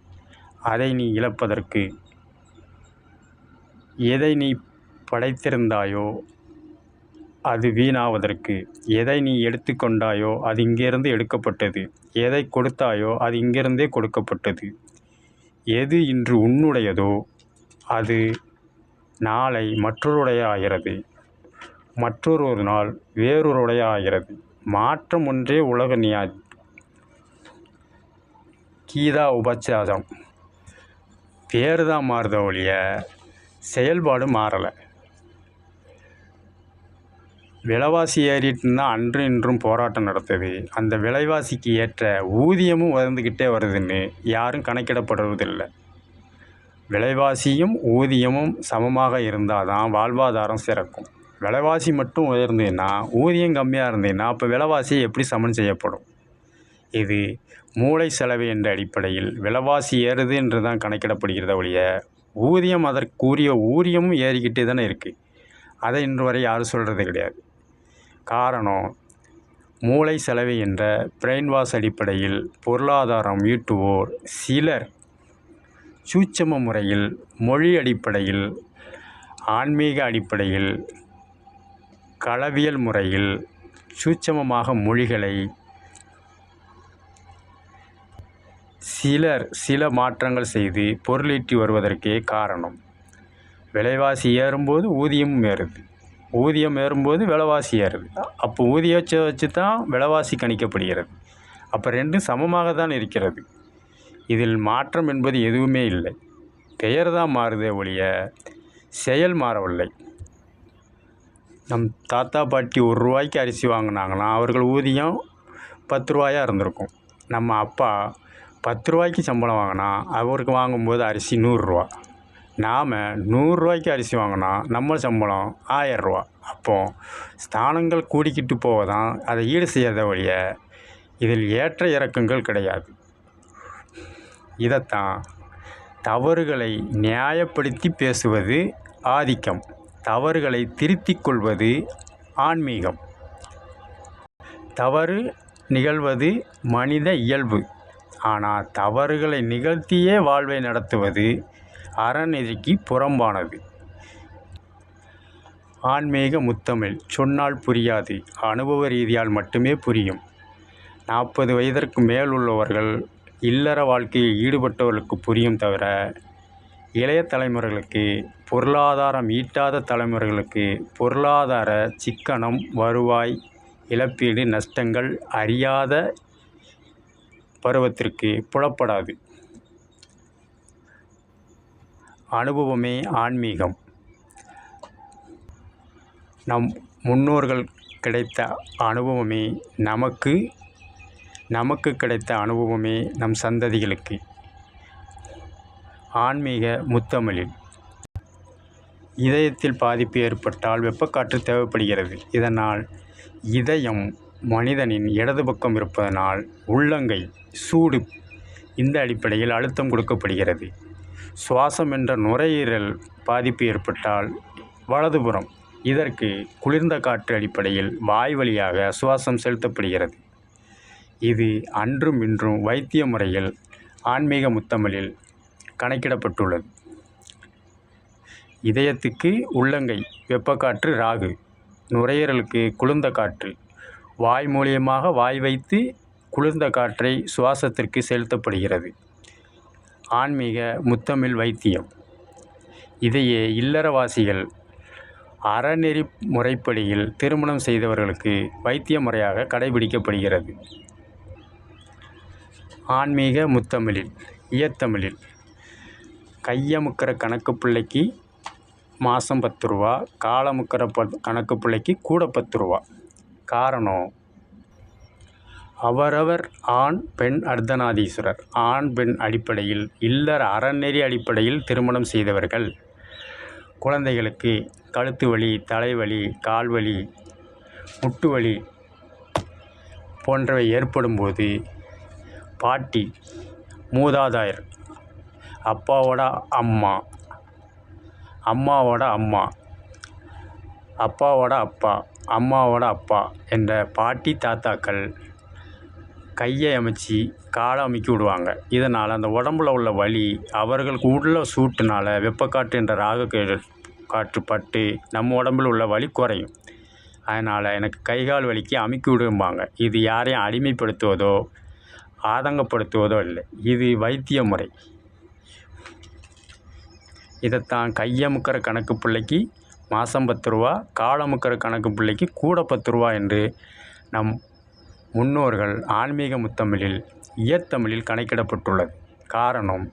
அதை நீ இழப்பதற்கு. எதை நீ படைத்திருந்தாயோ அது வீணாவதற்கு. எதை நீ எடுத்து கொண்டாயோ அது இங்கிருந்து எடுக்கப்பட்டது. எதை கொடுத்தாயோ அது இங்கிருந்தே கொடுக்கப்பட்டது. எது இன்று உன்னுடையதோ அது நாளை மற்றொருடைய ஆகிறது, மற்றொரு நாள் வேறொருடைய ஆகிறது. மாற்றம் ஒன்றே உலக நியாயம். கீதா உபச்சாரம். பேர் தான் மாறுத ஒழிய செயல்பாடு மாறலை. விலைவாசி ஏறிட்டுன்னா அன்று இன்றும் போராட்டம் நடத்துது. அந்த விலைவாசிக்கு ஏற்ற ஊதியமும் உயர்ந்துக்கிட்டே வருதுன்னு யாரும் கணக்கிடப்படுவதில்லை. விலைவாசியும் ஊதியமும் சமமாக இருந்தால் தான் வாழ்வாதாரம் சிறக்கும். விலைவாசி மட்டும் உயர்ந்ததுன்னா, ஊதியம் கம்மியாக இருந்ததுன்னா அப்போ விலைவாசி எப்படி சமன் செய்யப்படும்? இது மூளை செலவு என்ற அடிப்படையில் விலைவாசி ஏறுது என்று தான் கணக்கிடப்படுகிறத ஒழிய ஊதியம் அதற்குரிய ஊதியமும் ஏறிக்கிட்டே தானே இருக்குது. அதை இன்று வரை யாரும் சொல்கிறது கிடையாது. காரணம், மூளை செலவு என்ற பிரெயின் வாஷ் அடிப்படையில் பொருளாதாரம் ஈட்டுவோர் சிலர் சூட்சம முறையில், மொழி அடிப்படையில், ஆன்மீக அடிப்படையில், களவியல் முறையில் சூட்சமமாக மொழிகளை சில மாற்றங்கள் செய்து பொருளீட்டி வருவதற்கே காரணம். விலைவாசி ஏறும்போது ஊதியமும் ஏறுது. ஊதியம் ஏறும்போது விலைவாசி ஏறுது. அப்போ ஊதியத்தை வச்சு தான் விலைவாசி கணிக்கப்படுகிறது. அப்போ ரெண்டும் சமமாக தான் இருக்கிறது. இதில் மாற்றம் என்பது எதுவுமே இல்லை. பெயர் தான் மாறுதே ஒழிய செயல் மாறவில்லை. நம் தாத்தா பாட்டி ₹1 அரிசி வாங்கினாங்கன்னா அவர்கள் ஊதியம் ₹10 இருந்திருக்கும். நம்ம அப்பா ₹10 சம்பளம் வாங்கினா அவருக்கு வாங்கும்போது அரிசி ₹100. நாம் ₹100 அரிசி வாங்கினா நம்ம சம்பளம் ₹1000. அப்போது ஸ்தானங்கள் கூடிக்கிட்டு போக தான் அதை ஈடு செய்யாத ஒழிய இதில் ஏற்ற இறக்கங்கள் கிடையாது. இதைத்தான் தவறுகளை நியாயப்படுத்தி பேசுவது ஆதிக்கம், தவறுகளை திருத்திக் கொள்வது ஆன்மீகம். தவறு நிகழ்வது மனித இயல்பு. ஆனால் தவறுகளை நிகழ்த்தியே வாழ்வை நடத்துவது அறநெறிக்கு புறம்பானது. ஆன்மீக முத்தமிழ் சொன்னால் புரியாது, அனுபவ ரீதியால் மட்டுமே புரியும். 40 வயதிற்கு மேல் உள்ளவர்கள் இல்லற வாழ்க்கையில் ஈடுபட்டவர்களுக்கு புரியும் தவிர இளைய தலைமுறைகளுக்கு, பொருளாதாரம் ஈட்டாத தலைமுறைகளுக்கு பொருளாதார சிக்கனம், வருவாய் இழப்பீடு, நஷ்டங்கள் அறியாத பருவத்திற்கு புலப்படாது. அனுபவமே ஆன்மீகம். நம் முன்னோர்கள் கிடைத்த அனுபவமே நமக்கு, நமக்கு கிடைத்த அனுபவமே நம் சந்ததிகளுக்கு. ஆன்மீக முத்தமிழில் இதயத்தில் பாதிப்பு ஏற்பட்டால் வெப்பக்காற்று தேவைப்படுகிறது. இதனால் இதயம் மனிதனின் இடது பக்கம் இருப்பதனால் உள்ளங்கை சூடு, இந்த அடிப்படையில் அழுத்தம் கொடுக்கப்படுகிறது. சுவாசம் என்ற நுரையீரல் பாதிப்பு ஏற்பட்டால் வலதுபுறம், இதற்கு குளிர்ந்த காற்று அடிப்படையில் வாய் வழியாக சுவாசம் செலுத்தப்படுகிறது. இது அன்றும் இன்றும் வைத்திய முறையில் ஆன்மீக முத்தமிழில் கணக்கிடப்பட்டுள்ளது. இதயத்துக்கு உள்ளங்கை வெப்பக்காற்று ராகு, நுரையீரலுக்கு குளிர்ந்த காற்று, வாய் மூலியமாக வாய் வைத்து குளிர்ந்த காற்றை சுவாசத்திற்கு செலுத்தப்படுகிறது. ஆன்மீக முத்தமிழ் வைத்தியம். இதையே இல்லறவாசிகள் அறநெறி முறைப்படியில் திருமணம் செய்தவர்களுக்கு வைத்திய முறையாக கடைபிடிக்கப்படுகிறது. ஆன்மீக முத்தமிழில் இயத்தமிழில் கையமுக்கிற கணக்கு பிள்ளைக்கு மாதம் ₹10, காலமுக்கிற கணக்கு பிள்ளைக்கு கூட ₹10. காரணம், அவரவர் ஆண் பெண் அர்த்தநாதீஸ்வரர். ஆண் பெண் அடிப்படையில் இல்லற அறநெறி அடிப்படையில் திருமணம் செய்தவர்கள் குழந்தைகளுக்கு கழுத்து வலி, தலைவலி, கால்வலி, முட்டு வலி போன்றவை ஏற்படும்போது பாட்டி, மூதாதையர், அப்பாவோட அம்மா, அம்மாவோட அம்மா, அப்பாவோட அப்பா, அம்மாவோட அப்பா என்ற பாட்டி தாத்தாக்கள் கையை அமைச்சி காலை அமுக்கி விடுவாங்க. இதனால் அந்த உடம்புல உள்ள வலி அவர்களுக்கு உள்ள சூட்டுனால் வெப்பக்காற்று என்ற ராகு காற்று பட்டு நம்ம உடம்பில் உள்ள வலி குறையும். அதனால் எனக்கு கைகால் வலிக்கு அமுக்கி விடும்பாங்க. இது யாரையும் அடிமைப்படுத்துவதோ ஆதங்கப்படுத்துவதோ இல்லை. இது வைத்திய முறை. இதைத்தான் கையமுக்கிற கணக்கு பிள்ளைக்கு மாதம் ₹10, காலமுக்கிற கணக்கு பிள்ளைக்கு கூட ₹10 என்று நம் முன்னோர்கள் ஆன்மீக முத்தமிழில் இயத்தமிழில் கணக்கிடப்பட்டுள்ளது. காரணம்,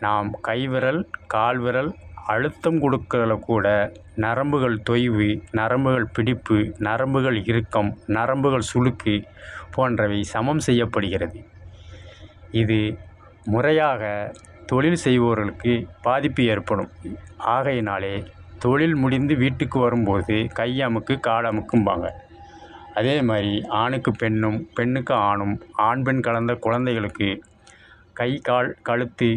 நாம் கைவிரல், கால்விரல் அழுத்தம் கொடுக்கல கூட நரம்புகள் தொய்வு, நரம்புகள் பிடிப்பு, நரம்புகள் இறுக்கம், நரம்புகள் சுளுக்கு போன்றவை சமம் செய்யப்படுகிறது. இது முறையாக தொழில் செய்பவர்களுக்கு பாதிப்பு ஏற்படும். ஆகையினாலே தொழில் முடிந்து வீட்டுக்கு வரும்போது கை அமுக்கு, கால் அமுக்கும்பாங்க. அதே மாதிரி ஆணுக்கு பெண்ணும், பெண்ணுக்கு ஆணும், ஆண் பெண் கலந்த குழந்தைகளுக்கு கை, கால், கழுத்து,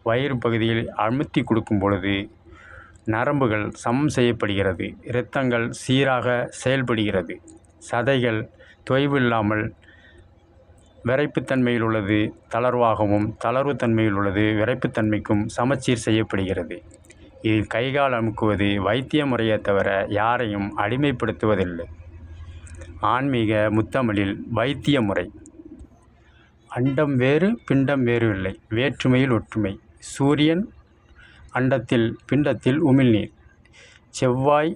வயிறு பகுதியில் அழுத்தி கொடுக்கும் பொழுது நரம்புகள் சமம் செய்யப்படுகிறது. இரத்தங்கள் சீராக செயல்படுகிறது. சதைகள் தொய்வு இல்லாமல் விறைப்புத்தன்மையில் உள்ளது தளர்வாகவும், தளர்வு தன்மையில் உள்ளது விறைப்புத்தன்மைக்கும் சமச்சீர் செய்யப்படுகிறது. இதில் கைகால் அமுக்குவது வைத்திய முறையை தவிர யாரையும் அடிமைப்படுத்துவதில்லை. ஆன்மீக முத்தமிழில் வைத்திய முறை. அண்டம் வேறு, பிண்டம் வேறு இல்லை, வேற்றுமையில் ஒற்றுமை. சூரியன் அண்டத்தில், பிண்டத்தில் உமிழ்நீர். செவ்வாய்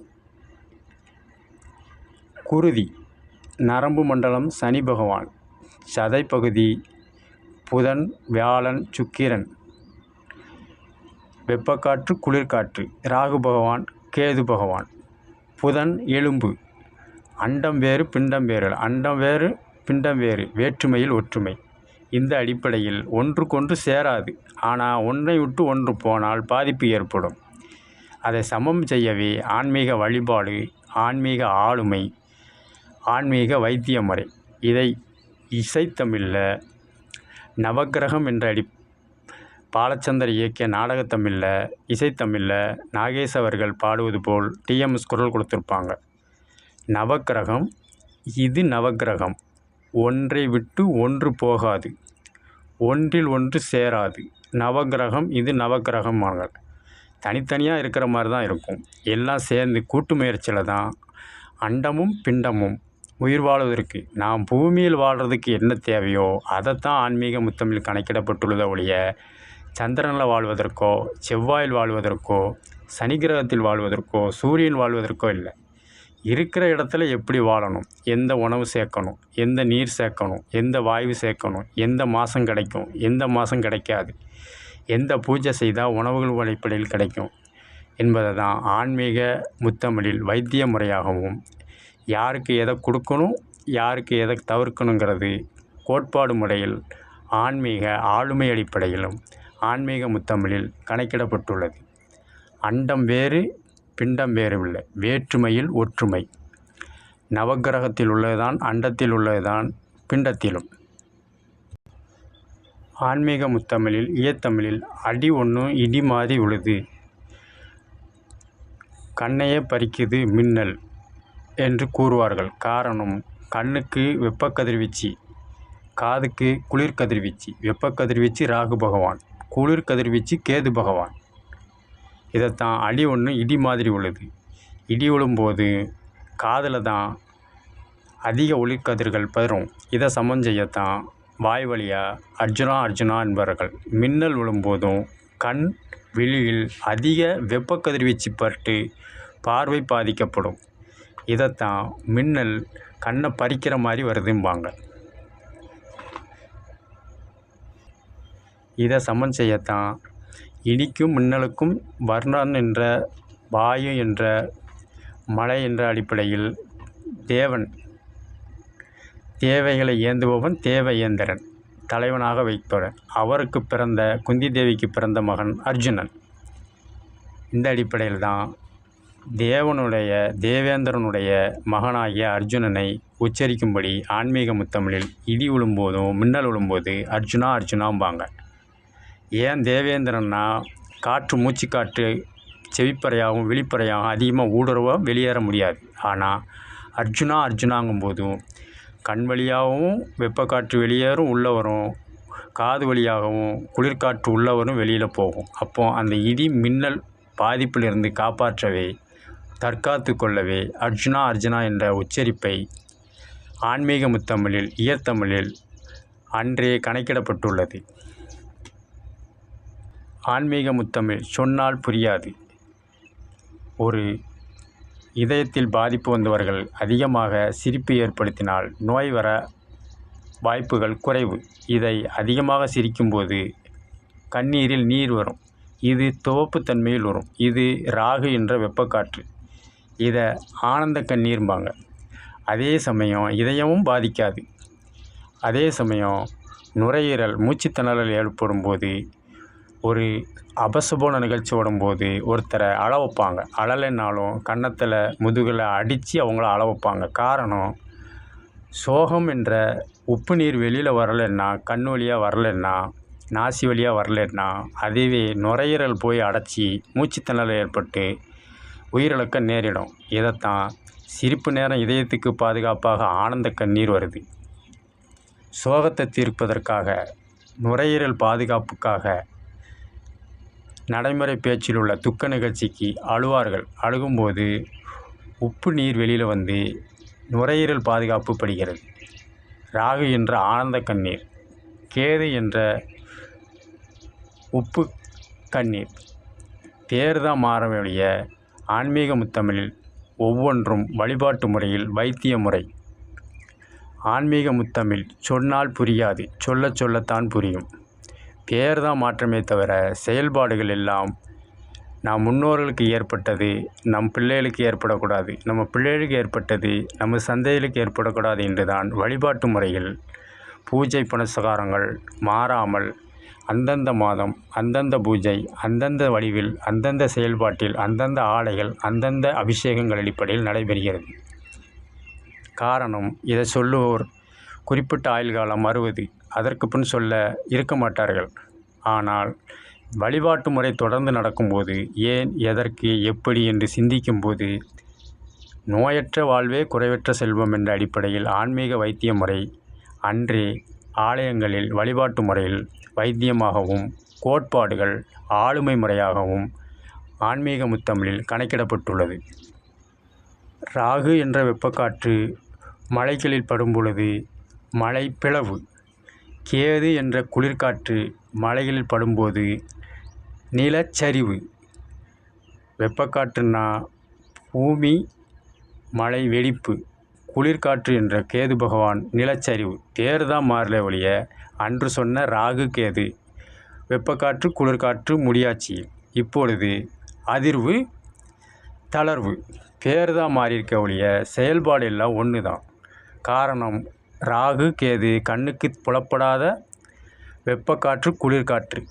குருதி நரம்பு மண்டலம் சனி பகவான், சதைப்பகுதி புதன், வியாழன், சுக்கிரன், வெப்பக்காற்று, குளிர்காற்று, ராகு பகவான், கேது பகவான். புதன் எலும்பு. அண்டம் வேறு பிண்டம் வேறு, அண்டம் வேறு பிண்டம் வேறு, வேற்றுமையில் ஒற்றுமை. இந்த அடிப்படையில் ஒன்றுக்கொன்று சேராது. ஆனால் ஒன்றை விட்டு ஒன்று போனால் பாதிப்பு ஏற்படும். அதை சமம் செய்யவே ஆன்மீக வழிபாடு, ஆன்மீக ஆளுமை, ஆன்மீக வைத்திய முறை. இதை இசைத்தமிழில் நவக்கிரகம் என்ற பாலச்சந்தர் இயக்கிய நாடகத்தமிழில், இசைத்தமிழில் நாகேஷ் அவர்கள் பாடுவது போல் டிஎம்எஸ் குரல் கொடுத்துருப்பாங்க. நவக்கிரகம், இது நவக்கிரகம், ஒன்றை விட்டு ஒன்று போகாது, ஒன்றில் ஒன்று சேராது. நவக்கிரகம், இது நவக்கிரகமாக தனித்தனியாக இருக்கிற மாதிரி தான் இருக்கும். எல்லாம் சேர்ந்து கூட்டு முயற்சியில் தான் அண்டமும் பிண்டமும் உயிர் வாழ்வதற்கு, நாம் பூமியில் வாழ்கிறதுக்கு என்ன தேவையோ அதைத்தான் ஆன்மீக முத்தமிழ் கணக்கிடப்பட்டுள்ளதை ஒழிய சந்திரனில் வாழ்வதற்கோ, செவ்வாயில் வாழ்வதற்கோ, சனி கிரகத்தில் வாழ்வதற்கோ, சூரியன் வாழ்வதற்கோ இல்லை. இருக்கிற இடத்துல எப்படி வாழணும், எந்த உணவு சேர்க்கணும், எந்த நீர் சேர்க்கணும், எந்த வாயு சேர்க்கணும், எந்த மாதம் கிடைக்கும், எந்த மாதம் கிடைக்காது, எந்த பூஜை செய்தால் உணவுகள் அடிப்படையில் கிடைக்கும் என்பதை தான் ஆன்மீக முத்தமிழில் வைத்திய முறையாகவும், யாருக்கு எதை கொடுக்கணும், யாருக்கு எதை தவிர்க்கணுங்கிறது கோட்பாடு முறையில் ஆன்மீக ஆளுமை அடிப்படையிலும் ஆன்மீக முத்தமிழில் கணக்கிடப்பட்டுள்ளது. அண்டம் வேறு பிண்டம் வேறுவில்லை, வேற்றுமையில் ஒற்றுமை. நவக்கிரகத்தில் உள்ளதுதான் அண்டத்தில் உள்ளதுதான் பிண்டத்திலும். ஆன்மீக முத்தமிழில் இயத்தமிழில் அடி ஒன்று இடி மாதிரி உழுது, கண்ணையே பறிக்குது மின்னல் என்று கூறுவார்கள். காரணம், கண்ணுக்கு வெப்பக்கதிர்வீச்சு, காதுக்கு குளிர்கதிர்வீச்சு. வெப்பக்கதிர்வீச்சு ராகு பகவான், குளிர்கதிர்வீச்சு கேது பகவான். இதைத்தான் அடி ஒன்று இடி மாதிரி உழுது. இடி விழும்போது காதில் தான் அதிக ஒளிக்கதிர்கள் பெறும். இதை சமன் செய்யத்தான் வாய் வழியாக அர்ஜுனா அர்ஜுனா என்பவர்கள். மின்னல் விழும்போதும் கண் விழியில் அதிக வெப்பக்கதிர்வீச்சு பட்டு பார்வை பாதிக்கப்படும். இதைத்தான் மின்னல் கண்ணை பறிக்கிற மாதிரி வருதும்பாங்க. இதை சமன் செய்யத்தான் இடிக்கும் மின்னலுக்கும் வர்ணன் என்ற, வாயு என்ற, மழை என்ற அடிப்படையில் தேவன், தேவைகளை ஏந்துபவன் தேவயேந்திரன், தலைவனாக வைப்பவன். அவருக்கு பிறந்த, குந்தி தேவிக்கு பிறந்த மகன் அர்ஜுனன். இந்த அடிப்படையில் தான் தேவேந்திரனுடைய மகனாகிய அர்ஜுனனை உச்சரிக்கும்படி ஆன்மீக முத்தமிழில் இடி விழும்போதும் மின்னல் விழும்போது அர்ஜுனா அர்ஜுனாம்பாங்க. ஏன் தேவேந்திரன்னா, காற்று மூச்சுக்காற்று செவிப்பறையாகவும் வெளிப்பறையாகவும் அதிகமாக ஊடுருவ வெளியேற முடியாது. ஆனால் அர்ஜுனா அர்ஜுனாங்கும்போதும் கண் வழியாகவும் வெப்பக்காற்று வெளியேறும் உள்ளே வரும், காது வழியாகவும் குளிர்காற்று உள்ளே வரும் வெளியில் போகும். அப்போது அந்த இடி மின்னல் பாதிப்பிலிருந்து காப்பாற்றவே, தற்காத்து கொள்ளவே அர்ஜுனா அர்ஜுனா என்ற உச்சரிப்பை ஆன்மீக முத்தமிழில் இயத்தமிழில் அன்றே கணக்கிடப்பட்டுள்ளது. ஆன்மீக முத்தமிழ் சொன்னால் புரியாது. ஒரு இதயத்தில் பாதிப்பு வந்தவர்கள் அதிகமாக சிரிப்பு ஏற்படுத்தினால் நோய் வர வாய்ப்புகள் குறைவு. இதை அதிகமாக சிரிக்கும்போது கண்ணீரில் நீர் வரும். இது துவப்புத்தன்மையில் வரும். இது ராகு என்ற வெப்பக்காற்று. இதை ஆனந்த கண்ணீர்பாங்க. அதே சமயம் இதயமும் பாதிக்காது. அதே சமயம் நுரையீரல் மூச்சுத்திணறல் ஏற்படும் போது, ஒரு அபசகுன நிகழ்ச்சி ஓடும்போது ஒருத்தரை அழ வைப்பாங்க. அழலைன்னாலும் கன்னத்தில் முதுகில் அடித்து அவங்கள அழ வைப்பாங்க. காரணம், சோகம் என்ற உப்பு நீர் வெளியில் வரலைன்னா, கண் வழியாக வரலைன்னா, நாசி வழியாக வரலைன்னா, அதுவே நுரையீரல் போய் அடைச்சி மூச்சுத்திணறல் ஏற்பட்டு உயிரிழக்க நேரிடும். இதைத்தான் சிரிப்பு நேரம் இதயத்துக்கு பாதுகாப்பாக ஆனந்த கண்ணீர் வருது. சோகத்தை தீர்ப்பதற்காக, நுரையீரல் பாதுகாப்புக்காக நடைமுறை பேச்சில் உள்ள துக்க நிகழ்ச்சிக்கு அழுவார்கள். அழுகும்போது உப்பு நீர் வெளியில் வந்து நுரையீரல் பாதுகாப்பு படுகிறது. ராகு என்ற ஆனந்த கண்ணீர், கேது என்ற உப்பு கண்ணீர். பேர் தான் மாற வேண்டிய ஆன்மீக முத்தமிழில் ஒவ்வொன்றும் வழிபாட்டு முறையில் வைத்திய முறை. ஆன்மீக முத்தமிழ் சொன்னால் புரியாது, சொல்லச் சொல்லத்தான் புரியும். பெயர்தான் மாற்றமே தவிர செயல்பாடுகள் எல்லாம் நம் முன்னோர்களுக்கு ஏற்பட்டது நம் பிள்ளைகளுக்கு ஏற்படக்கூடாது, நம்ம பிள்ளைகளுக்கு ஏற்பட்டது நம்ம சந்ததிகளுக்கு ஏற்படக்கூடாது என்றுதான் வழிபாட்டு முறையில் பூஜை புனஸ்காரங்கள் மாறாமல் அந்தந்த மாதம் அந்தந்த பூஜை அந்தந்த வடிவில் அந்தந்த செயல்பாட்டில் அந்தந்த ஆடைகள் அந்தந்த அபிஷேகங்கள் அடிப்படையில் நடைபெறுகிறது. காரணம், இதை சொல்லுவோர் குறிப்பிட்ட ஆயுள் காலம் 60, அதற்கு பின் சொல்ல இருக்க மாட்டார்கள். ஆனால் வழிபாட்டு முறை தொடர்ந்து நடக்கும்போது ஏன், எதற்கு, எப்படி என்று சிந்திக்கும்போது நோயற்ற வாழ்வே குறைவற்ற செல்வம் என்ற அடிப்படையில் ஆன்மீக வைத்திய முறை அன்றே ஆலயங்களில் வழிபாட்டு முறையில் வைத்தியமாகவும் கோட்பாடுகள் ஆளுமை முறையாகவும் ஆன்மீக முத்தமிழில் கணக்கிடப்பட்டுள்ளது. ராகு என்ற வெப்பக்காற்று மலைகளில் படும்பொழுது மலை பிளவு, கேது என்ற குளிர்காற்று மலைகளில் படும்போது நிலச்சரிவு. வெப்பக்காற்றுன்னா பூமி மலை வெடிப்பு, குளிர்காற்று என்ற கேது பகவான் நிலச்சரிவு. பேர் தான் மாறல ஒழிய அன்று சொன்ன ராகு கேது வெப்பக்காற்று குளிர்காற்று முடியாட்சி, இப்பொழுது அதிர்வு தளர்வு. பேர் தான் மாறியிருக்க ஒழிய செயல்பாடு எல்லாம் ஒன்று தான். காரணம், ராகு கேது கண்ணுக்கு புலப்படாத வெப்பக்காற்று குளிர்காற்று.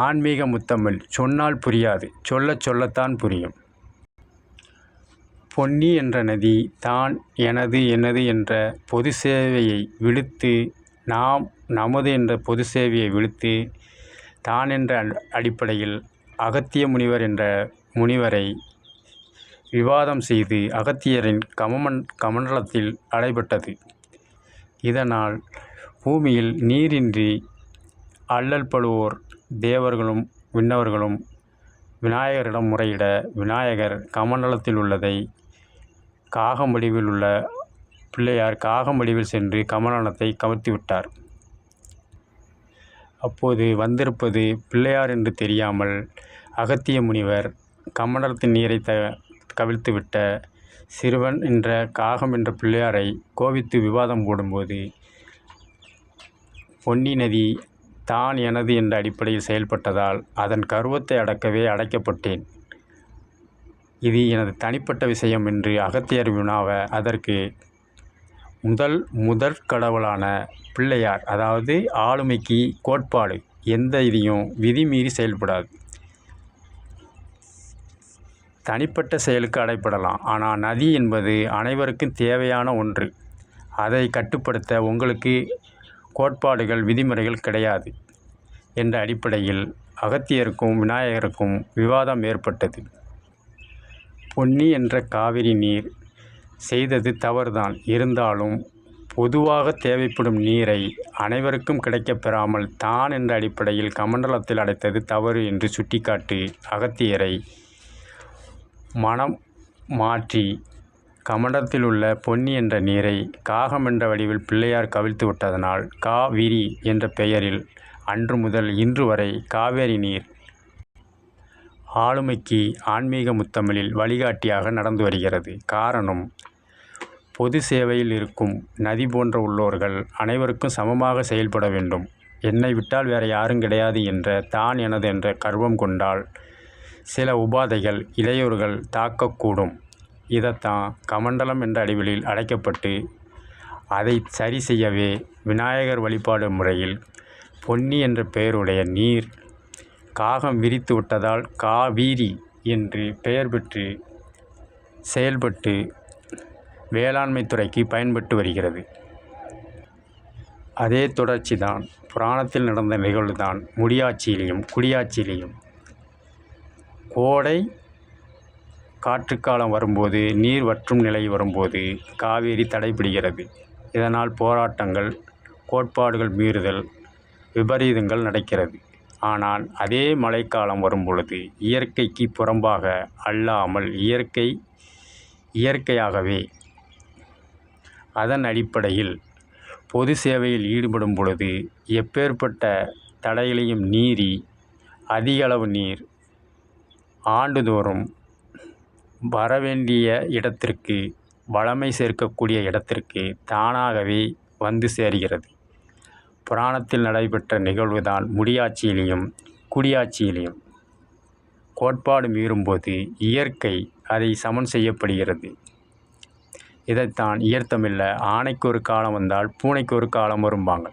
ஆன்மீக முத்தமிழ் சொன்னால் புரியாது, சொல்லச் சொல்லத்தான் புரியும். பொன்னி என்ற நதி தான் எனது எனது என்ற பொது சேவையை விடுத்து, நாம் நமது என்ற பொது சேவையை விடுத்து தான் என்ற அடிப்படையில் அகத்திய முனிவர் என்ற முனிவரை விவாதம் செய்து அகத்தியரின் கமண்டலத்தில் அடைபட்டது. இதனால் பூமியில் நீரின்றி அல்லல் படுவோர் தேவர்களும் விண்ணவர்களும் விநாயகரிடம் முறையிட, விநாயகர் கமண்டலத்தில் உள்ளதை காகம் வடிவில் உள்ள பிள்ளையார் காகம் வடிவில் சென்று கமண்டலத்தை கவிழ்த்து விட்டார். அப்போது வந்திருப்பது பிள்ளையார் என்று தெரியாமல் அகத்திய முனிவர் கமண்டலத்தின் நீரை கவிழ்த்துவிட்ட சிறுவன் என்ற காகம் என்ற பிள்ளையாரை கோபித்து விவாதம் போடும்போது பொன்னி நதி தான் எனது என்ற அடிப்படையில் செயல்பட்டதால் அதன் கர்வத்தை அடக்கவே அடைக்கப்பட்டேன். இது எனது தனிப்பட்ட விஷயம் என்று அகத்தியர் வினாவ, அதற்கு முதற் கடவுளான பிள்ளையார், அதாவது ஆளுமைக்கு கோட்பாடு, எந்த இதையும் விதிமீறி செயல்படாது. தனிப்பட்ட செயலுக்கு அடைப்படலாம், ஆனால் நதி என்பது அனைவருக்கும் தேவையான ஒன்று. அதை கட்டுப்படுத்த உங்களுக்கு கோட்பாடுகள் விதிமுறைகள் கிடையாது என்ற அடிப்படையில் அகத்தியருக்கும் விநாயகருக்கும் விவாதம் ஏற்பட்டது. பொன்னி என்ற காவிரி நீர் செய்தது தவறுதான். இருந்தாலும் பொதுவாக தேவைப்படும் நீரை அனைவருக்கும் கிடைக்கப் பெறாமல் தான் என்ற அடிப்படையில் கமண்டலத்தில் அடைத்தது தவறு என்று சுட்டிக்காட்டி அகத்தியரை மனம் மாற்றி கமண்டலத்தில் உள்ள பொன்னி என்ற நீரை காகம் என்ற வடிவில் பிள்ளையார் கவிழ்த்து விட்டதனால் காவிரி என்ற பெயரில் அன்று முதல் இன்று வரை காவேரி நீர் ஆளுமைக்கு ஆன்மீக முத்தமிழில் வழிகாட்டியாக நடந்து வருகிறது. காரணம், பொது சேவையில் இருக்கும் நதி போன்ற உள்ளோர்கள் அனைவருக்கும் சமமாக செயல்பட வேண்டும். என்னை விட்டால் வேறு யாரும் கிடையாது என்ற தான் எனது என்ற கர்வம் கொண்டால் சில உபாதைகள் இளையோர்கள் தாக்கக்கூடும். இதைத்தான் கமண்டலம் என்ற அடிப்படையில் அடைக்கப்பட்டு அதை சரி செய்யவே விநாயகர் வழிபாடு முறையில் பொன்னி என்ற பெயருடைய நீர் காகம் விரித்து விட்டதால் காவிரி என்று பெயர் பெற்று செயல்பட்டு வேளாண்மை துறைக்கு பயன்பட்டு வருகிறது. அதே தொடர்ச்சி தான் புராணத்தில் நடந்த நிகழ்வு தான் முடியாட்சியிலையும் குடியாட்சியிலையும். கோடை காற்றுக்காலம் வரும்போது, நீர் வற்றும் நிலை வரும்போது காவேரி தடைபடுகிறது. இதனால் போராட்டங்கள், கோட்பாடுகள் மீறுதல், விபரீதங்கள் நடக்கிறது. ஆனால் அதே மழைக்காலம் வரும்பொழுது இயற்கைக்கு புறம்பாக அல்லாமல் இயற்கையாகவே அதன் அடிப்படையில் பொது சேவையில் ஈடுபடும் பொழுது எப்பேற்பட்ட தடைகளையும் மீறி அதிக அளவு நீர் ஆண்டுதோறும் வரவேண்டிய இடத்திற்கு, வளமை சேர்க்கக்கூடிய இடத்திற்கு தானாகவே வந்து சேர்கிறது. புராணத்தில் நடைபெற்ற நிகழ்வுதான் முடியாட்சியிலையும் குடியாட்சியிலையும். கோட்பாடு மீறும்போது இயற்கை அதை சமன் செய்யப்படுகிறது. இதைத்தான் இயற்தமிழில் ஆனைக்கு ஒரு காலம் வந்தால் பூனைக்கு ஒரு காலம் வரும்பாங்க.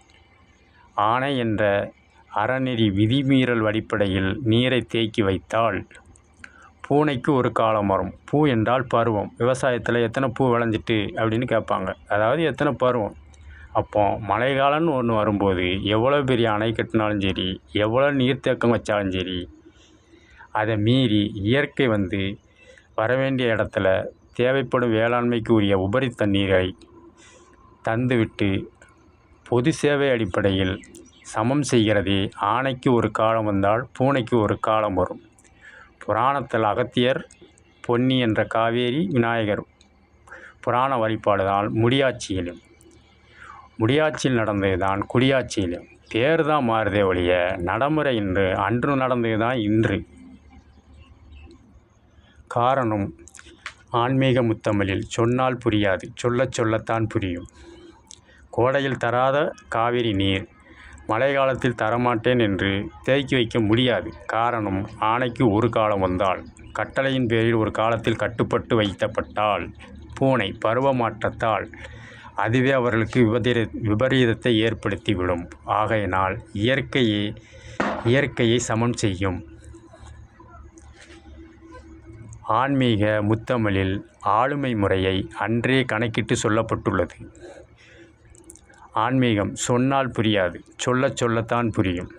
ஆனை என்ற அறநெறி விதிமீறல் அடிப்படையில் நீரை தேக்கி வைத்தால் பூனைக்கு ஒரு காலம் வரும். பூ என்றால் பருவம். விவசாயத்தில் எத்தனை பூ விளைஞ்சிட்டு அப்படின்னு கேட்பாங்க. அதாவது எத்தனை பருவம். அப்போ மழைக்காலம்னு ஒன்று வரும்போது எவ்வளோ பெரிய அணை கட்டினாலும் சரி, எவ்வளோ நீர்த்தேக்கம் வச்சாலும் சரி, அதை மீறி இயற்கை வந்து வரவேண்டிய இடத்துல தேவைப்படும் வேளாண்மைக்கு உரிய உபரி தண்ணீரை தந்துவிட்டு பொது சேவை அடிப்படையில் சமம் செய்கிறதே. ஆனைக்கு ஒரு காலம் வந்தால் பூனைக்கு ஒரு காலம் வரும். புராணத்தில் அகத்தியர், பொன்னி என்ற காவேரி, விநாயகர் புராண வழிபாடு தான் முடியாட்சியிலும். முடியாட்சியில் நடந்தது தான் குடியாட்சியிலும். பேர் தான் மாறுதே ஒழிய நடைமுறை இன்று அன்று நடந்தது தான் இன்று. காரணம், ஆன்மீக முத்தமிழில் சொன்னால் புரியாது, சொல்லத்தான் புரியும். கோடையில் தராத காவிரி நீர் மழை காலத்தில் தரமாட்டேன் என்று தேக்கி வைக்க முடியாது. காரணம், ஆனைக்கு ஒரு காலம் வந்தால், கட்டளையின் பேரில் ஒரு காலத்தில் கட்டுப்பட்டு வைக்கப்பட்டால், பூனை பருவமாற்றத்தால் அதுவே அவர்களுக்கு விபரீதத்தை ஏற்படுத்திவிடும். ஆகையினால் இயற்கையை சமன் செய்யும். ஆன்மீக முத்தமிழில் ஆளுமை முறையை அன்றே கணக்கிட்டு சொல்லப்பட்டுள்ளது. ஆன்மீகம் சொன்னால் புரியாது, சொல்லத்தான் புரியும்.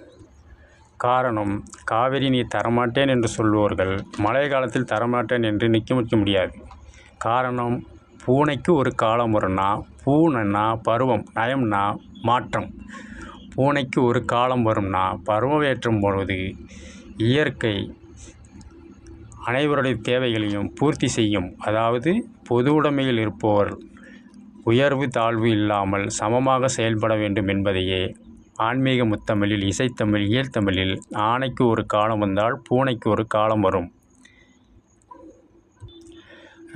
காரணம், காவிரி நீர் தரமாட்டேன் என்று சொல்வோர்கள் மழை காலத்தில் தரமாட்டேன் என்று நிற்க முடியாது. காரணம், பூனைக்கு ஒரு காலம் வரும்னா, பூனைன்னா பருவம், நயம்னா மாற்றம். பூனைக்கு ஒரு காலம் வரும்னா பருவம் ஏற்றும் பொழுது இயற்கை அனைவருடைய தேவைகளையும் பூர்த்தி செய்யும். அதாவது பொது உடைமையில் இருப்பவர் உயர்வு தாழ்வு இல்லாமல் சமமாக செயல்பட வேண்டும் என்பதையே ஆன்மீக முத்தமிழில், இசைத்தமிழ், இயல்தமிழில் ஆனைக்கு ஒரு காலம் வந்தால் பூனைக்கு ஒரு காலம் வரும்.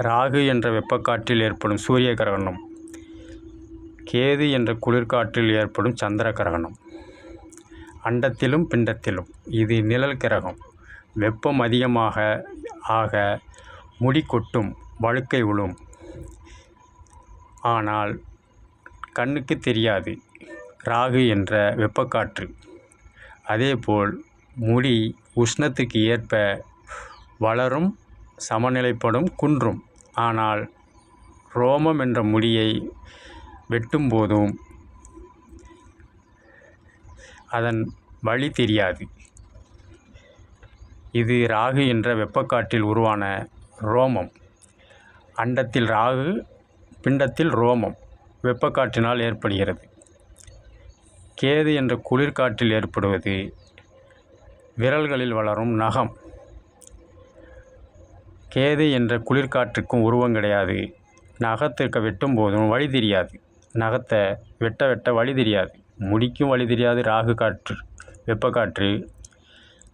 ராகு என்ற வெப்பக்காற்றில் ஏற்படும் சூரிய கிரகணம், கேது என்ற குளிர்காற்றில் ஏற்படும் சந்திர கிரகணம். அண்டத்திலும் பிண்டத்திலும் இது நிழல் கிரகம். வெப்பம் அதிகமாக ஆக முடி கொட்டும், வழுக்கை விழும். ஆனால் கண்ணுக்கு தெரியாது ராகு என்ற வெப்பக்காற்று. அதேபோல் முடி உஷ்ணத்துக்கு ஏற்ப வளரும், சமநிலைப்படும், குன்றும். ஆனால் ரோமம் என்ற முடியை வெட்டும் போதும் அதன் வழி தெரியாது. இது ராகு என்ற வெப்பக்காற்றில் உருவான ரோமம். அண்டத்தில் ராகு, பிண்டத்தில் ரோமம் வெப்பக்காற்றினால் ஏற்படுகிறது. கேது என்ற குளிர்காற்றில் ஏற்படுவது விரல்களில் வளரும் நகம். கேது என்ற குளிர்காற்றுக்கும் உருவம் கிடையாது. நகத்திற்கு வெட்டும் போதும் வழி தெரியாது. நகத்தை வெட்ட வழி தெரியாது. முடிக்கும் வழி தெரியாது ராகு காற்று, வெப்பக்காற்று.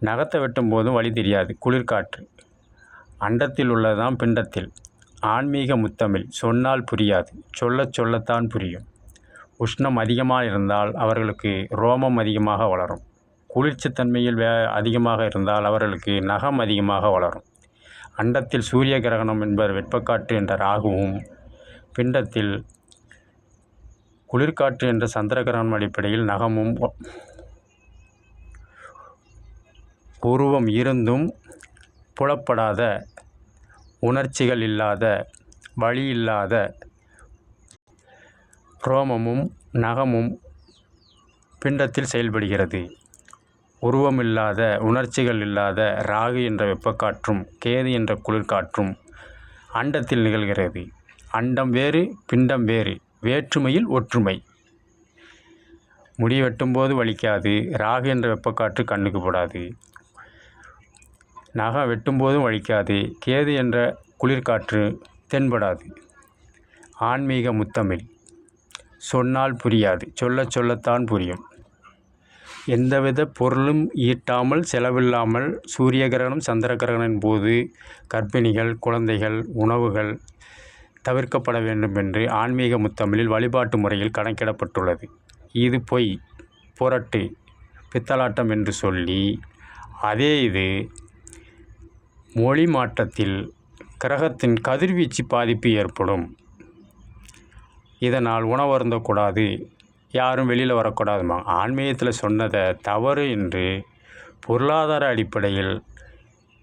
நகத்தை வெட்டும் போதும் வழி தெரியாது குளிர்காற்று. அண்டத்தில் உள்ளதுதான் பிண்டத்தில். ஆன்மீக முத்தமிழ் சொன்னால் புரியாது, சொல்லத்தான் புரியும். உஷ்ணம் அதிகமாக இருந்தால் அவர்களுக்கு ரோமம் அதிகமாக வளரும். குளிர்ச்சித்தன்மையில் அதிகமாக இருந்தால் அவர்களுக்கு நகம் அதிகமாக வளரும். அண்டத்தில் சூரிய கிரகணம் என்பவர் வெப்பக்காற்று என்ற ராகுவும், பிண்டத்தில் குளிர்காற்று என்ற சந்திர கிரகணம் அடிப்படையில் நகமும். உருவம் இருந்தும் புலப்படாத, உணர்ச்சிகள் இல்லாத, வழி இல்லாத ரோமமும் நகமும் பிண்டத்தில் செயல்படுகிறது. உருவமில்லாத, உணர்ச்சிகள் இல்லாத ராகு என்ற வெப்பக்காற்றும் கேது என்ற குளிர்காற்றும் அண்டத்தில் நிகழ்கிறது. அண்டம் வேறு, பிண்டம் வேறு, வேற்றுமையில் ஒற்றுமை. முடி வெட்டும்போது வலிக்காது. ராகு என்ற வெப்பக்காற்று கண்ணுக்கு படாது. நகம் வெட்டும்போதும் வலிக்காது. கேது என்ற குளிர்காற்று தென்படாது. ஆன்மீக முத்தமிழ் சொன்னால் புரியாது, சொல்லத்தான் புரியும். எந்தவித பொருளும் ஈட்டாமல் செலவில்லாமல் சூரிய கிரகணம் சந்திர கிரகணம் போது கர்ப்பிணிகள் குழந்தைகள் உணவுகள் தவிர்க்கப்பட வேண்டும் என்று ஆன்மீக முத்தமிழில் வழிபாட்டு முறையில் கணக்கிடப்பட்டுள்ளது. இது பொய், புரட்டு, பித்தலாட்டம் என்று சொல்லி அதே இது மொழி மாற்றத்தில் கிரகத்தின் கதிர்வீச்சு பாதிப்பு ஏற்படும். இதனால் உணவு அருந்தக்கூடாது, யாரும் வெளியில் வரக்கூடாதுமா. ஆன்மீகத்தில் சொன்னதை தவறு என்று பொருளாதார அடிப்படையில்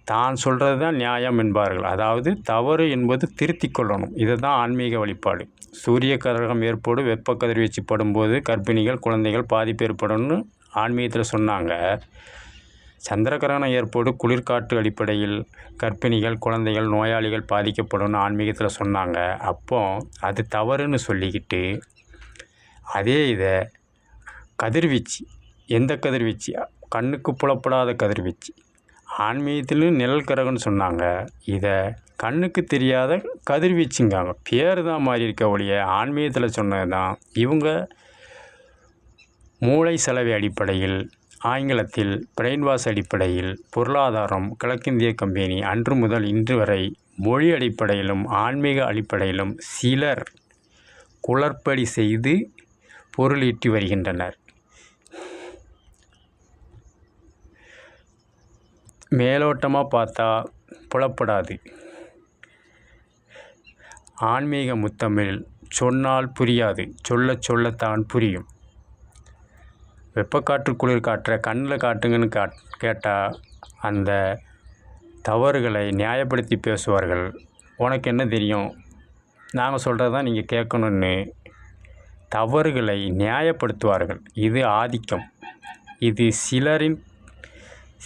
தான் சொல்கிறது தான் நியாயம் என்பார்கள். அதாவது தவறு என்பது திருத்தி கொள்ளணும். இதுதான் ஆன்மீக வழிபாடு. சூரிய கிரகணம் ஏற்படும், வெப்ப கதிர்வீச்சு படும்போது கர்ப்பிணிகள் குழந்தைகள் பாதிப்பு ஏற்படும்னு ஆன்மீகத்தில் சொன்னாங்க. சந்திர கிரகணம் ஏற்படும் குளிர்காற்று அடிப்படையில் கர்ப்பிணிகள் குழந்தைகள் நோயாளிகள் பாதிக்கப்படும் ஆன்மீகத்தில் சொன்னாங்க. அப்போ அது தவறுன்னு சொல்லிக்கிட்டு அதே இதை கதிர்வீச்சு, எந்த கதிர்வீச்சு, கண்ணுக்கு புலப்படாத கதிர்வீச்சு, ஆன்மீகத்திலும் நிழல் கிரகம்னு சொன்னாங்க. இதை கண்ணுக்கு தெரியாத கதிர்வீச்சுங்காங்க. பேர் தான் மாறி இருக்க ஒழிய ஆன்மீகத்தில் சொன்னது தான். இவங்க மூளை செலவு அடிப்படையில், ஆங்கிலத்தில் பிரெயின் வாஷ் அடிப்படையில், பொருளாதாரம், கிழக்கிந்திய கம்பெனி அன்று முதல் இன்று வரை மொழி அடிப்படையிலும் ஆன்மீக அடிப்படையிலும் சிலர் குளறுபடி செய்து பொருளீட்டி வருகின்றனர். மேலோட்டமாக பார்த்தா புலப்படாது. ஆன்மீக முத்தமிழ் சொன்னால் புரியாது, சொல்ல சொல்லத்தான் புரியும். வெப்பக்காற்று குளிர்காற்றை கண்ணில் காட்டுங்கன்னு கேட்டால் அந்த தவறுகளை நியாயப்படுத்தி பேசுவார்கள். உனக்கு என்ன தெரியும், நாங்கள் சொல்கிறது தான் நீங்கள் கேட்கணுன்னு தவறுகளை நியாயப்படுத்துவார்கள். இது ஆதிக்கம். இது சிலரின்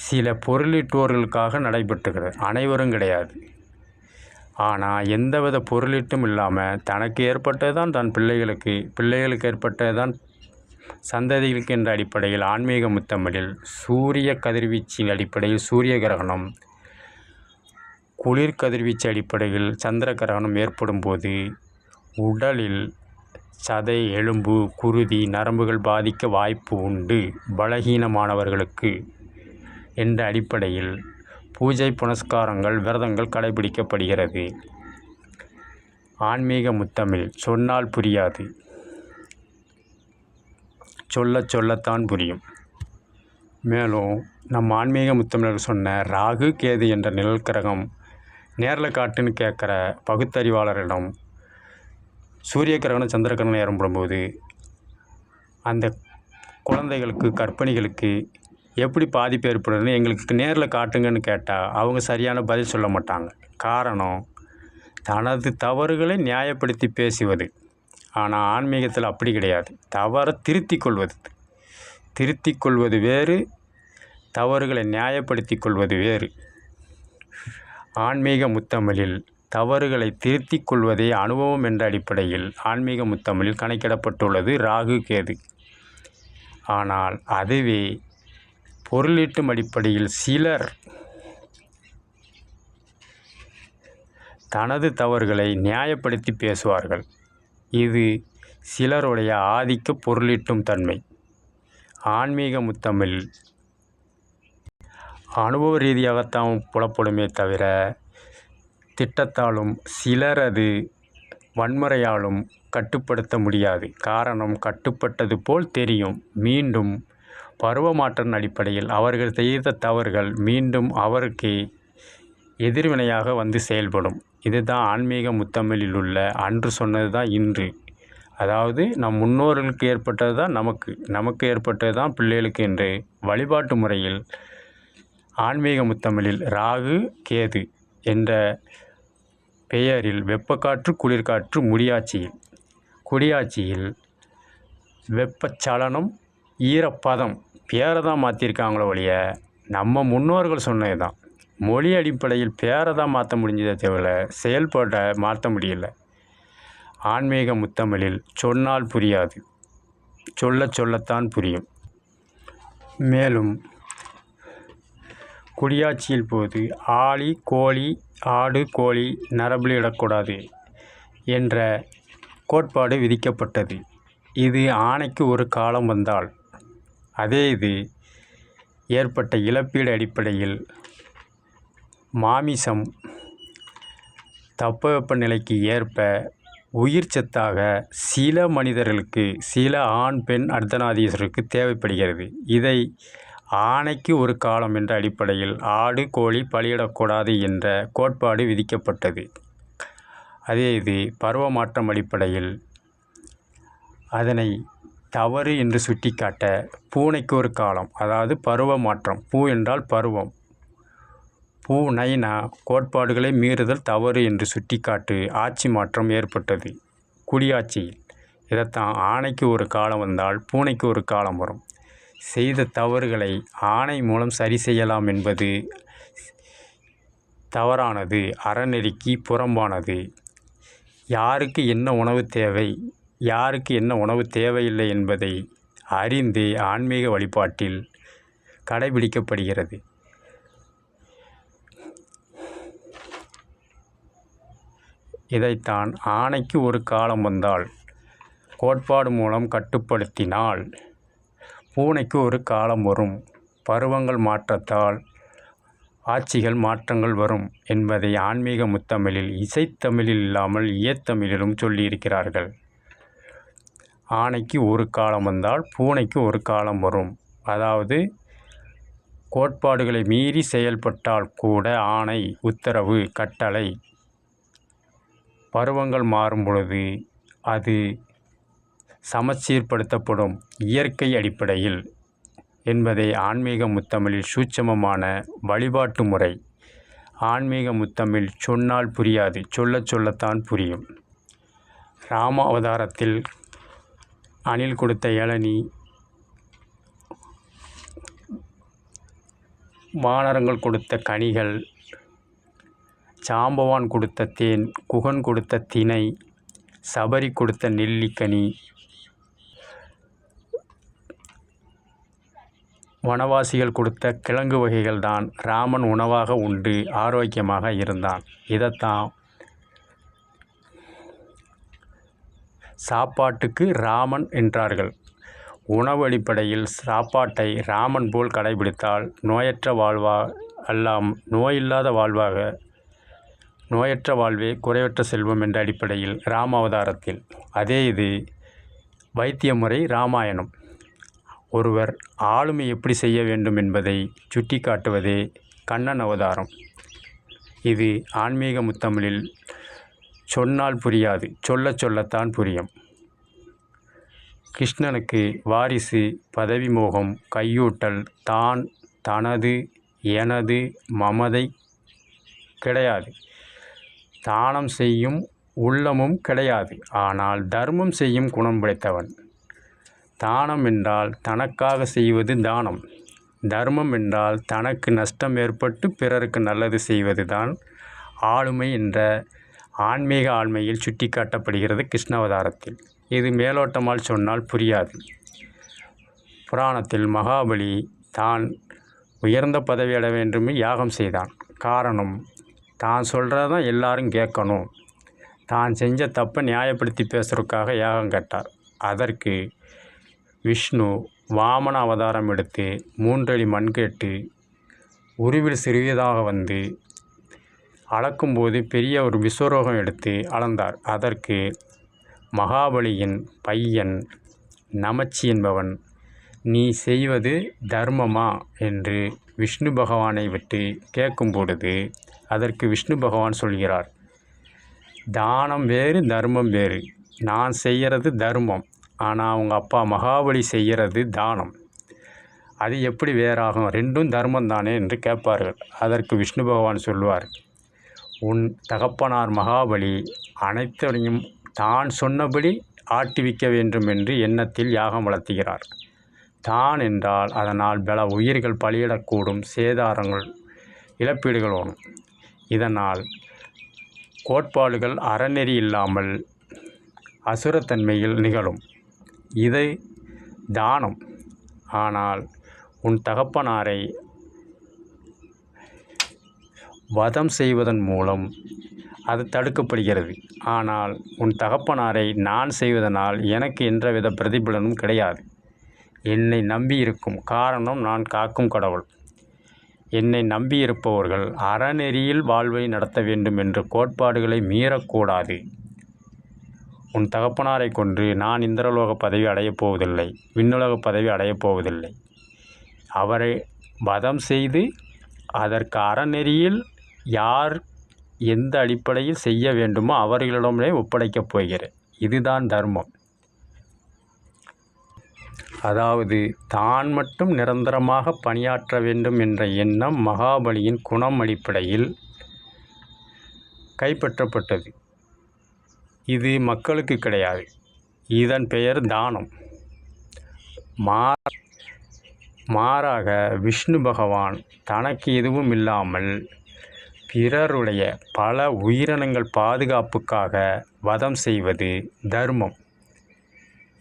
சில பொருளீட்டுவோர்களுக்காக நடைபெற்றுகிறது, அனைவரும் கிடையாது. ஆனால் எந்தவித பொருளீட்டும் இல்லாமல் தனக்கு ஏற்பட்டது தான் தன் பிள்ளைகளுக்கு ஏற்பட்டது தான் சந்ததிகளுக்கு என்ற அடிப்படையில் ஆன்மீக முத்தமிழில் சூரிய கதிர்வீச்சின் அடிப்படையில் சூரிய கிரகணம், குளிர் கதிர்வீச்சு அடிப்படையில் சந்திர கிரகணம் ஏற்படும் போது உடலில் சதை, எலும்பு, குருதி, நரம்புகள் பாதிக்க வாய்ப்பு உண்டு பலகீனமானவர்களுக்கு என்ற அடிப்படையில் பூஜை புனஸ்காரங்கள் விரதங்கள் கடைபிடிக்கப்படுகிறது. ஆன்மீக முத்தமிழ் சொன்னால் புரியாது, சொல்லத்தான் புரியும். மேலும் நம் ஆன்மீக முத்தமிழர் சொன்ன ராகு கேது என்ற நிழல் கிரகம் நேரில் காட்டுன்னு கேட்குற பகுத்தறிவாளரிடம் சூரிய கிரகணம் சந்திர கிரகணம் ஏற்படும்போது அந்த குழந்தைகளுக்கு கர்ப்பிணிகளுக்கு எப்படி பாதிப்பு ஏற்படுதுன்னு எங்களுக்கு நேரில் காட்டுங்கன்னு கேட்டால் அவங்க சரியான பதில் சொல்ல மாட்டாங்க. காரணம், தனது தவறுகளை நியாயப்படுத்தி பேசுவது. ஆனால் ஆன்மீகத்தில் அப்படி கிடையாது. தவறை திருத்தி கொள்வது வேறு, தவறுகளை நியாயப்படுத்தி கொள்வது வேறு. ஆன்மீக முத்தமிழில் தவறுகளை திருத்தி கொள்வதே அனுபவம் என்ற அடிப்படையில் ஆன்மீக முத்தமிழில் கணக்கிடப்பட்டுள்ளது ராகு கேது. ஆனால் அதுவே பொருளீட்டும் அடிப்படையில் சிலர் தனது தவறுகளை நியாயப்படுத்தி பேசுவார்கள். இது சிலருடைய ஆதிக்க பொருளீட்டும் தன்மை. ஆன்மீக முத்தமிழ் அனுபவ ரீதியாகத்தான் புலப்படுமே தவிர திட்டத்தாலும் சிலரது வன்முறையாலும் கட்டுப்படுத்த முடியாது. காரணம், கட்டுப்பட்டது போல் தெரியும். மீண்டும் பருவமாற்றின் அடிப்படையில் அவர்கள் செய்த தவறுகள் மீண்டும் அவருக்கு எதிர்வினையாக வந்து செயல்படும். இதுதான் ஆன்மீக முத்தமிழில் உள்ள அன்று சொன்னது தான் இன்று. அதாவது நம் முன்னோர்களுக்கு ஏற்பட்டது தான் நமக்கு ஏற்பட்டது தான் பிள்ளைகளுக்கு என்று வழிபாட்டு முறையில் ஆன்மீக முத்தமிழில் ராகு கேது என்ற பெயரில் வெப்பக்காற்று குளிர்காற்று குடியாட்சியில் வெப்பச்சலனம் ஈரப்பதம் பேரை தான் மாற்றிருக்காங்களோ ஒழிய நம்ம முன்னோர்கள் சொன்னது தான். மொழி அடிப்படையில் பேரை தான் மாற்ற முடிஞ்சதே தவிர செயல்பாட்டை மாற்ற முடியல. ஆன்மீக முத்தமிழில் சொன்னால் புரியாது, சொல்லத்தான் புரியும். மேலும் குடியாட்சியில் போது ஆளி கோழி ஆடு கோழி நரபலியிடக்கூடாது என்ற கோட்பாடு விதிக்கப்பட்டது. இது ஆணைக்கு ஒரு காலம் வந்தால் அதே இது ஏற்பட்ட இழப்பீடு அடிப்படையில் மாமிசம் தட்பவெப்பநிலைக்கு ஏற்ப உயிர் சத்தாக சில மனிதர்களுக்கு, சில ஆண் பெண் அர்த்தநாதீஸ்வரருக்கு தேவைப்படுகிறது. இதை ஆணைக்கு ஒரு காலம் என்ற அடிப்படையில் ஆடு கோழி பலியிடக்கூடாது என்ற கோட்பாடு விதிக்கப்பட்டது. அதே இது பருவ மாற்றம் அடிப்படையில் அதனை தவறு என்று சுட்டிக்காட்ட பூனைக்கு ஒரு காலம், அதாவது பருவ மாற்றம். பூ என்றால் பருவம், பூ நைனா கோட்பாடுகளை மீறுதல் தவறு என்று சுட்டிக்காட்டு ஆட்சி மாற்றம் ஏற்பட்டது குடியாட்சியில். இதைத்தான் ஆணைக்கு ஒரு காலம் வந்தால் பூனைக்கு ஒரு காலம் வரும். செய்த தவறுகளை ஆணை மூலம் சரி செய்யலாம் என்பது தவறானது, அறநெறிக்கு புறம்பானது. யாருக்கு என்ன உணவு தேவை, யாருக்கு என்ன உணவு தேவையில்லை என்பதை அறிந்து ஆன்மீக வழிபாட்டில் கடைபிடிக்கப்படுகிறது. இதைத்தான் ஆணைக்கு ஒரு காலம் வந்தால் கோட்பாடு மூலம் கட்டுப்படுத்தினால் பூனைக்கு ஒரு காலம் வரும், பருவங்கள் மாற்றத்தால் ஆட்சிகள் மாற்றங்கள் வரும் என்பதை ஆன்மீக முத்தமிழில், இசைத்தமிழில் இல்லாமல் இயத்தமிழிலும் சொல்லியிருக்கிறார்கள். ஆணைக்கு ஒரு காலம் வந்தால் பூனைக்கு ஒரு காலம் வரும். அதாவது கோட்பாடுகளை மீறி செயல்பட்டால் கூட ஆணை, உத்தரவு, கட்டளை பருவங்கள் மாறும் பொழுது அது சமச்சீர்படுத்தப்படும் இயற்கை அடிப்படையில் என்பதை ஆன்மீக முத்தமிழில் சூட்சமமான வழிபாட்டு முறை. ஆன்மீக முத்தமிழ் சொன்னால் புரியாது, சொல்லத்தான் புரியும். ராம அவதாரத்தில் அணில் கொடுத்த இளநீ, வானரங்கள் கொடுத்த கனிகள், சாம்பவான் கொடுத்த தேன், குகன் கொடுத்த தினை, சபரி கொடுத்த நெல்லிக்கனி, வனவாசிகள் கொடுத்த கிழங்கு வகைகள் தான் ராமன் உணவாக உண்டு ஆரோக்கியமாக இருந்தான். இதைத்தான் சாப்பாட்டுக்கு ராமன் என்றார்கள். உணவு அடிப்படையில் சாப்பாட்டை ராமன் போல் கடைபிடித்தால் நோயற்ற நோயில்லாத வாழ்வாக, நோயற்ற வாழ்வே குறைவற்ற செல்வம் என்ற அடிப்படையில் ராம அவதாரத்தில். அதே இது வைத்திய முறை ராமாயணம். ஒருவர் ஆளுமை எப்படி செய்ய வேண்டும் என்பதை சுட்டி காட்டுவதே கண்ணன் அவதாரம். இது ஆன்மீக முத்தமிழில் சொன்னால் புரியாது, சொல்லத்தான் புரியும். கிருஷ்ணனுக்கு வாரிசு, பதவி மோகம், கையூட்டல், தான், தனது, எனது, மமதை கிடையாது. தானம் செய்யும் உள்ளமும் கிடையாது. ஆனால் தர்மம் செய்யும் குணம் படைத்தவன். தானம் என்றால் தனக்காக செய்வது தானம். தர்மம் என்றால் தனக்கு நஷ்டம் ஏற்பட்டு பிறருக்கு நல்லது செய்வது தான் ஆளுமை என்ற ஆன்மீக ஆண்மையில் சுட்டி காட்டப்படுகிறது கிருஷ்ணாவதாரத்தில். இது மேலோட்டமால் சொன்னால் புரியாது. புராணத்தில் மகாபலி தான் உயர்ந்த பதவி அடைய வேண்டும் யாகம் செய்தான். காரணம், தான் சொல்கிறதான் எல்லாரும் கேட்கணும். தான் செஞ்ச தப்பை நியாயப்படுத்தி பேசுறதுக்காக யாகம் கேட்டார். அதற்கு விஷ்ணு வாமன அவதாரம் எடுத்து 3 அடி மண் கேட்டு உருவில் சிறியதாக வந்து அளக்கும்போது பெரிய ஒரு விஸ்வரோகம் எடுத்து அளந்தார். அதற்கு மகாபலியின் பையன் நமச்சி என்பவன், நீ செய்வது தர்மமா என்று விஷ்ணு பகவானை விட்டு கேட்கும் பொழுது அதற்கு விஷ்ணு பகவான் சொல்கிறார், தானம் வேறு தர்மம் வேறு. நான் செய்கிறது தர்மம், ஆனால் அவங்க அப்பா மகாபலி செய்கிறது தானம். அது எப்படி வேறாகும்? ரெண்டும் தர்மம் தானே என்று கேட்பார்கள். அதற்கு விஷ்ணு பகவான் சொல்வார், உன் தகப்பனார் மகாபலி அனைத்தையும் தான் சொன்னபடி ஆட்டிவிக்க வேண்டும் என்று எண்ணத்தில் யாகம் வளர்த்துகிறார். தான் என்றால் அதனால் பல உயிர்கள் பலியிடக்கூடும், சேதாரங்கள், இழப்பீடுகள் வரும். இதனால் கோட்பாடுகள் அறநெறி இல்லாமல் அசுரத்தன்மையில் நிகழும். இது தானம். ஆனால் உன் தகப்பனாரை வதம் செய்வதன் மூலம் அது தடுக்கப்படுகிறது. ஆனால் உன் தகப்பனாரை நான் செய்வதனால் எனக்கு எந்தவித பிரதிபலனும் கிடையாது. என்னை நம்பியிருக்கும். காரணம், நான் காக்கும் கடவுள். என்னை நம்பியிருப்பவர்கள் அறநெறியில் வாழ்வை நடத்த வேண்டும் என்ற கோட்பாடுகளை மீறக்கூடாது. உன் தகப்பனாரை கொன்று நான் இந்திரலோக பதவி அடையப் போவதில்லை, விண்ணுலக பதவி அடையப் போவதில்லை. அவரை வதம் செய்து அதற்கு அறநெறியில் யார் எந்த அடிப்படையில் செய்ய வேண்டுமோ அவர்களிடமே ஒப்படைக்கப் போகிறேன். இதுதான் தர்மம். அதாவது தான் மட்டும் நிரந்தரமாக பணியாற்ற வேண்டும் என்ற எண்ணம் மகாபலியின் குணம் அடிப்படையில் கைப்பற்றப்பட்டது. இது மக்களுக்கு கிடையாது. இதன் பெயர் தானம். மாறாக விஷ்ணு பகவான் தனக்கு எதுவும் இல்லாமல் பிறருடைய பல உயிரினங்கள் பாதுகாப்புக்காக வதம் செய்வது தர்மம்.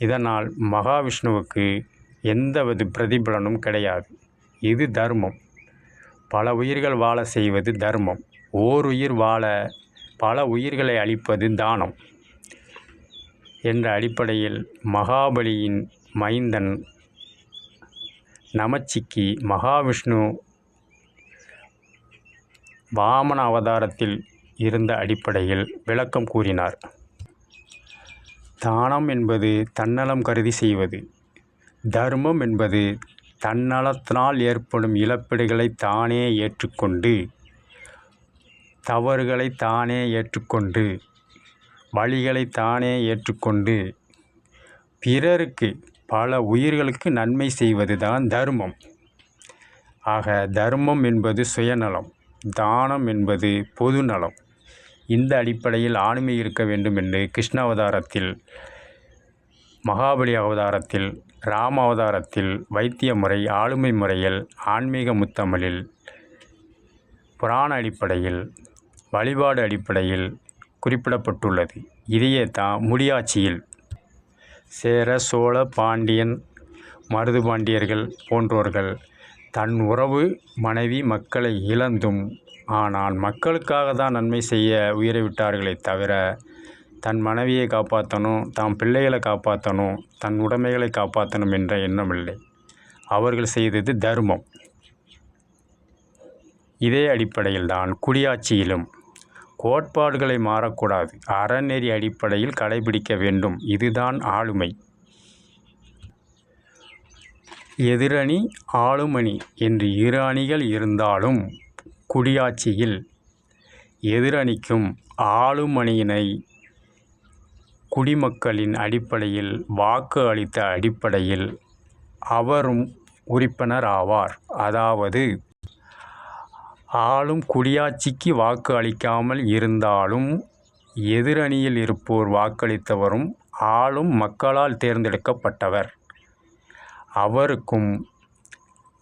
இதனால் மகாவிஷ்ணுவுக்கு எந்தவித பிரதிபலனும் கிடையாது. இது தர்மம். பல உயிர்கள் வாழ செய்வது தர்மம். ஓர் உயிர் வாழ பல உயிர்களை அளிப்பது தானம் என்ற அடிப்படையில் மகாபலியின் மைந்தன் நமச்சிக்கி மகாவிஷ்ணு வாமன அவதாரத்தில் இருந்த அடிப்படையில் விளக்கம் கூறினார். தானம் என்பது தன்னலம் கருதி செய்வது. தர்மம் என்பது தன்னலத்தினால் ஏற்படும் இழப்பீடுகளை தானே ஏற்றுக்கொண்டு, தவறுகளை தானே ஏற்றுக்கொண்டு, வழிகளை தானே ஏற்றுக்கொண்டு பிறருக்கு பல உயிர்களுக்கு நன்மை செய்வது தான் தர்மம். ஆக தர்மம் என்பது சுயநலம், தானம் என்பது பொது நலம். இந்த அடிப்படையில் ஆண்மை இருக்க வேண்டும் என்று கிருஷ்ண அவதாரத்தில், மகாபலி அவதாரத்தில், ராம அவதாரத்தில் வைத்திய முறை, ஆளுமை முறையில், ஆன்மீக முத்தமிழில், புராண அடிப்படையில், வழிபாடு அடிப்படையில் குறிப்பிடப்பட்டுள்ளது. இதையே தான் முடியாட்சியில் சேர, சோழ, பாண்டியன், மருது பாண்டியர்கள் போன்றோர்கள் தன் உறவு மனைவி மக்களை இழந்தும், ஆனால் மக்களுக்காக தான் நன்மை செய்ய உயிரை விட்டார்களே தவிர தன் மனைவியை காப்பாற்றணும், தன் பிள்ளைகளை காப்பாற்றணும், தன் உடைமைகளை காப்பாற்றணும் என்ற எண்ணமில்லை. அவர்கள் செய்தது தர்மம். இதே அடிப்படையில் தான் குடியாட்சியிலும் கோட்பாடுகளை மாறக்கூடாது, அறநெறி அடிப்படையில் கடைபிடிக்க வேண்டும். இதுதான் ஆளுமை. எதிரணி ஆளுமணி என்று இரு அணிகள் இருந்தாலும் குடியாட்சியில் எதிரணிக்கும் ஆளுமணியினை குடிமக்களின் அடிப்படையில் வாக்கு அளித்த அடிப்படையில் அவரும் உறுப்பினர் ஆவார். அதாவது ஆளும் குடியாட்சிக்கு வாக்கு அளிக்காமல் இருந்தாலும் எதிரணியில் இருப்போர் வாக்களித்தவரும் ஆளும் மக்களால் தேர்ந்தெடுக்கப்பட்டவர். அவருக்கும்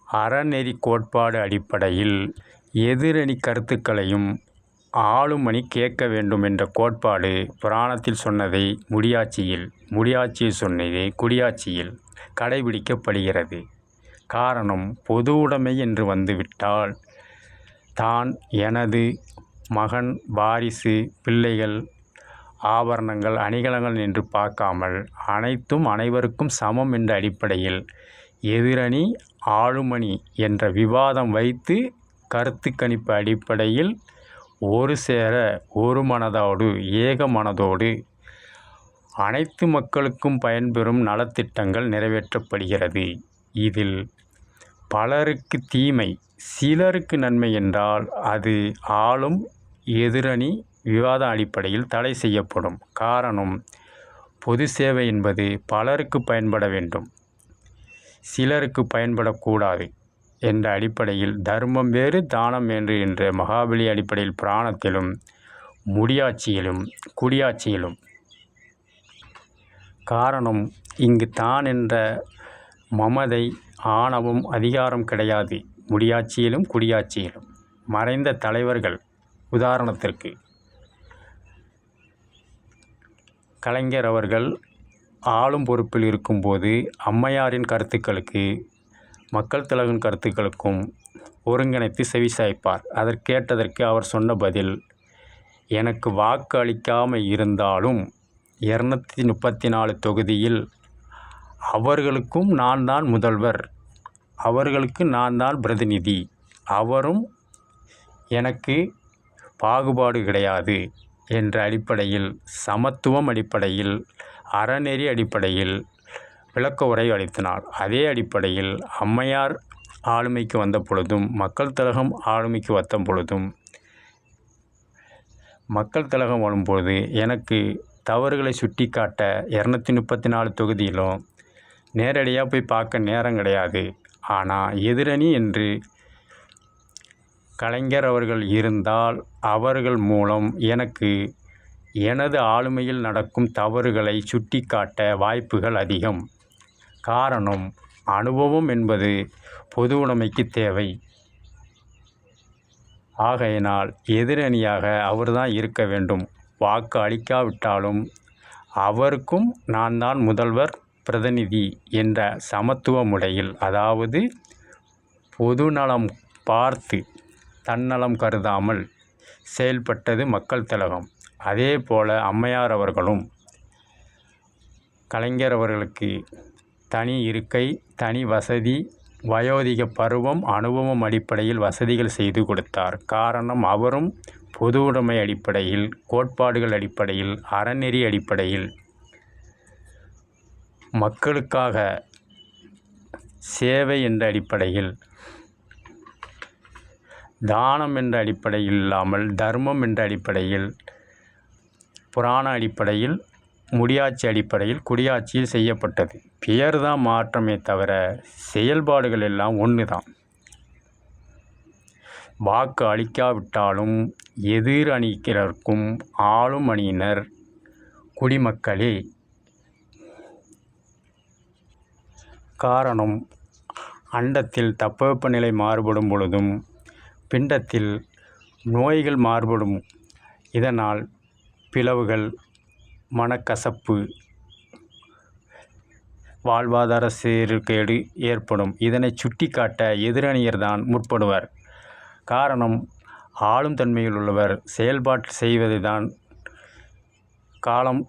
அறநெறி கோட்பாடு அடிப்படையில் எதிரணி கருத்துக்களையும் ஆளுமணி கேட்க வேண்டும் என்ற கோட்பாடு புராணத்தில் சொன்னதை முடியாட்சியில் சொன்னதை குடியாட்சியில் கடைபிடிக்கப்படுகிறது. காரணம், பொது உடைமை என்று வந்துவிட்டால் தான், எனது மகன், வாரிசு, பிள்ளைகள், ஆபரணங்கள், அணிகலன்கள் என்று பார்க்காமல் அனைத்தும் அனைவருக்கும் சமம் என்ற அடிப்படையில் எதிரணி ஆளுமணி என்ற விவாதம் வைத்து கருத்து கணிப்பு அடிப்படையில் ஒரு சேர ஒரு மனதோடு ஏக மனதோடு அனைத்து மக்களுக்கும் பயன்பெறும் நலத்திட்டங்கள் நிறைவேற்றப்படுகிறது. இதில் பலருக்கு தீமை, சிலருக்கு நன்மை என்றால் அது ஆளும் எதிரணி விவாத அடிப்படையில் தடை செய்யப்படும். காரணம், பொது சேவை என்பது பலருக்கு பயன்பட வேண்டும், சிலருக்கு பயன்படக்கூடாது என்ற அடிப்படையில் தர்மம் வேறு தானம் வேறு என்ற மகாபலி அடிப்படையில் புராணத்திலும் முடியாட்சியிலும் குடியாட்சியிலும். காரணம், இங்கு தான் என்ற மமதை, ஆணவம், அதிகாரம் கிடையாது. முடியாட்சியிலும் குடியாட்சியிலும் மறைந்த தலைவர்கள், உதாரணத்திற்கு கலைஞர் அவர்கள் ஆளும் பொறுப்பில் இருக்கும்போது அம்மையாரின் கருத்துக்களுக்கு மக்கள் தலைவரின் கருத்துக்களுக்கும் ஒருங்கிணைத்து செவிசாய்ப்பார். அதற்கேட்டதற்கு அவர் சொன்ன பதில், எனக்கு வாக்கு அளிக்காமல் இருந்தாலும் 234 தொகுதியில் அவர்களுக்கும் நான் தான் முதல்வர், அவர்களுக்கு நான் தான் பிரதிநிதி, அவரும் எனக்கு பாகுபாடு கிடையாது என்ற அடிப்படையில், சமத்துவம் அடிப்படையில், அறநெறி அடிப்படையில் விளக்க உரை அளித்தனர். அதே அடிப்படையில் அம்மையார் ஆளுமைக்கு வந்த பொழுதும், மக்கள் திலகம் ஆளுமைக்கு வந்த பொழுதும், மக்கள் திலகம் வரும்போது எனக்கு தவறுகளை சுட்டி காட்ட 234 தொகுதியிலும் நேரடியாக போய் பார்க்க நேரம் கிடையாது. ஆனால் எதிரணி என்று கலைஞர் அவர்கள் இருந்தால் அவர்கள் மூலம் எனக்கு எனது ஆளுமையில் நடக்கும் தவறுகளை சுட்டி காட்ட வாய்ப்புகள் அதிகம். காரணம், அனுபவம் என்பது பொது உடைமைக்கு தேவை. ஆகையினால் எதிரணியாக அவர்தான் இருக்க வேண்டும். வாக்கு அளிக்காவிட்டாலும் அவருக்கும் நான் தான் முதல்வர் பிரதிநிதி என்ற சமத்துவ முறையில், அதாவது பொதுநலம் பார்த்து தன்னலம் கருதாமல் செயல்பட்டது மக்கள் திலகம். அதே போல் அம்மையார் அவர்களும் கலைஞர் அவர்களுக்கு தனி இருக்கை, தனி வசதி, வயோதிக பருவம், அனுபவம் அடிப்படையில் வசதிகள் செய்து கொடுத்தார். காரணம், அவரும் பொது உடைமை அடிப்படையில், கோட்பாடுகள் அடிப்படையில், அறநெறி அடிப்படையில், மக்களுக்காக சேவை என்ற அடிப்படையில், தானம் என்ற அடிப்படையில் இல்லாமல் தர்மம் என்ற அடிப்படையில், புராண அடிப்படையில், முடியாட்சி அடிப்படையில், குடியாட்சியில் செய்யப்பட்டது. பெயர் தான் மாற்றமே தவிர செயல்பாடுகள் எல்லாம் ஒன்று தான். வாக்கு அளிக்காவிட்டாலும் எதிர் அணியினருக்கும் ஆளும் அணியினர் குடிமக்களே. காரணம், அண்டத்தில் தட்பவெப்பநிலை மாறுபடும் பொழுதும் பிண்டத்தில் நோய்கள் மாறுபடும். இதனால் பிளவுகள், மனக்கசப்பு, வாழ்வாதார சீர்கேடு ஏற்படும். இதனை சுட்டிக்காட்ட எதிரணியர் தான் முற்படுவர். காரணம், ஆளும் தன்மையில் உள்ளவர் செயல்பாட்டு செய்வதை தான் காலம்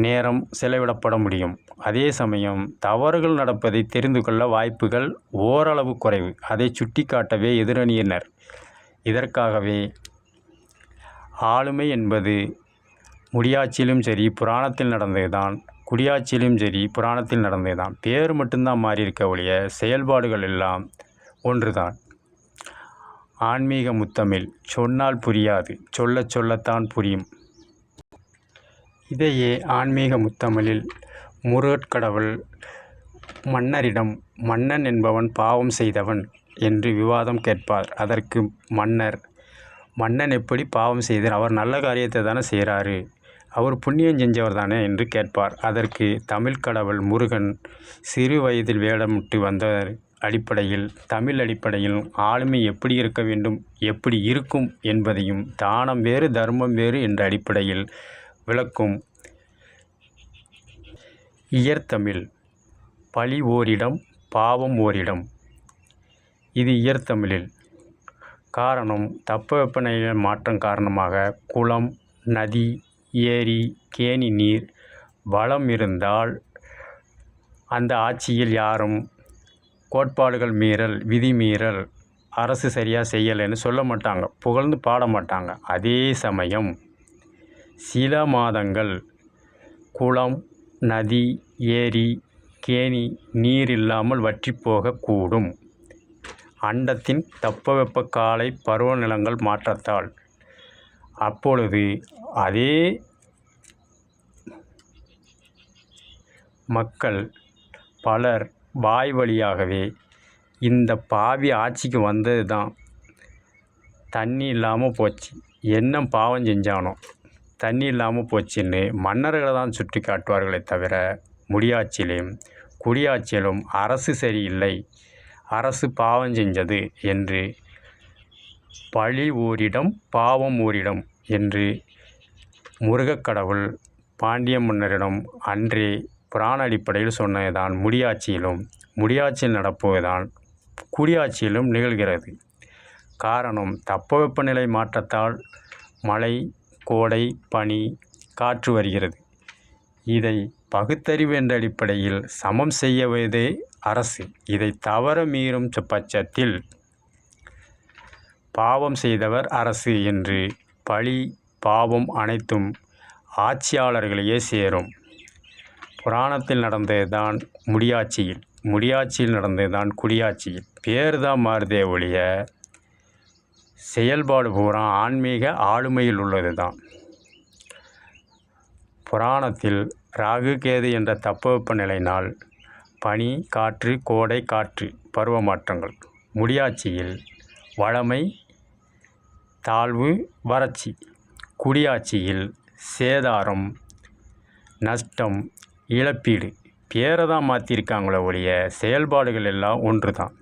நேரம் செலவிடப்பட முடியும். அதே சமயம் தவறுகள் நடப்பதை தெரிந்து கொள்ள வாய்ப்புகள் ஓரளவு குறைவு. அதை சுட்டிக்காட்டவே எதிரணியினர். இதற்காகவே ஆளுமை என்பது முடியாட்சியிலும் சரி புராணத்தில் நடந்தது தான், குடியாட்சியிலும் சரி புராணத்தில் நடந்தது தான். பேர் மட்டும்தான் மாறி இருக்க ஒழிய செயல்பாடுகள் எல்லாம் ஒன்று தான். ஆன்மீக முத்தமிழ் சொன்னால் புரியாது, சொல்ல சொல்லத்தான் புரியும். இதையே ஆன்மீக முத்தமிழில் முருகக்கடவுள் மன்னரிடம், மன்னன் என்பவன் பாவம் செய்தவன் என்று விவாதம் கேட்பார். அதற்கு மன்னர், மன்னன் எப்படி பாவம் செய்தார்? அவர் நல்ல காரியத்தை தானே செய்கிறாரு, அவர் புண்ணியம் செஞ்சவர் தானே என்று கேட்பார். அதற்கு தமிழ் கடவுள் முருகன் சிறு வயதில் வேடமிட்டு வந்த அடிப்படையில், தமிழ் அடிப்படையில் ஆளுமை எப்படி இருக்க வேண்டும், எப்படி இருக்கும் என்பதையும் தானம் வேறு தர்மம் வேறு என்ற அடிப்படையில் விளக்கும் இயற்தமிழ். பழி ஓரிடம், பாவம் ஓரிடம். இது இயற்தமிழில். காரணம், தட்பவெப்பநிலை மாற்றம் காரணமாக குளம், நதி, ஏரி, கேணி நீர் வளம் இருந்தால் அந்த ஆட்சியில் யாரும் கோட்பாடுகள் மீறல், விதி மீறல், அரசு சரியாக செய்யலைன்னு சொல்ல மாட்டாங்க, புகழ்ந்து பாட மாட்டாங்க. அதே சமயம் சில மாதங்கள் குளம், நதி, ஏரி, கேணி நீர் இல்லாமல் வற்றி போகக்கூடும். அண்டத்தின் தட்பவெப்ப காலை பருவநிலங்கள் மாற்றத்தால். அப்பொழுது அதே மக்கள் பலர் வாய் வழியாகவே இந்த பாவி ஆட்சிக்கு வந்தது தான் தண்ணி இல்லாமல் போச்சு, என்ன பாவம் செஞ்சானோ தண்ணி இல்லாமல் போச்சுன்னு மன்னர்களை தான் சுட்டி காட்டுவார்களே தவிர, முடியாட்சியிலும் குடியாட்சியிலும் அரசு சரியில்லை, அரசு பாவம் செஞ்சது என்று பழி ஓரிடம், பாவம் ஓரிடம் என்று முருகக்கடவுள் பாண்டிய மன்னரிடம் அன்றே புராண அடிப்படையில் சொன்னதுதான் முடியாட்சியிலும், முடியாட்சியில் நடப்பதுதான் குடியாட்சியிலும் நிகழ்கிறது. காரணம், தட்பவெப்பநிலை மாற்றத்தால் மழை, கோடை, பனி, காற்று வருகிறது. இதை பகுத்தறிவு என்ற அடிப்படையில் சமம் செய்யவதே அரசு. இதை தவற மீறும் பட்சத்தில் பாவம் செய்தவர் அரசு என்று பழி பாவம் அனைத்தும் ஆட்சியாளர்களையே சேரும். புராணத்தில் நடந்தது தான் முடியாட்சியில், முடியாட்சியில் நடந்தது தான் குடியாட்சியில். பேர் தான் மாறுதே ஒழிய செயல்பாடு பூரா ஆன்மீக ஆளுமையில் உள்ளது தான். புராணத்தில் ராகு கேது என்ற தட்பவெப்ப நிலையினால் பனி காற்று கோடை காற்று பருவ மாற்றங்கள், முடியாட்சியில் வளமை தாழ்வு வறட்சி, குடியாட்சியில் சேதாரம் நஷ்டம் இழப்பீடு. பேரை தான் மாற்றிருக்காங்களே ஒழிய செயல்பாடுகள் எல்லாம் ஒன்று தான்.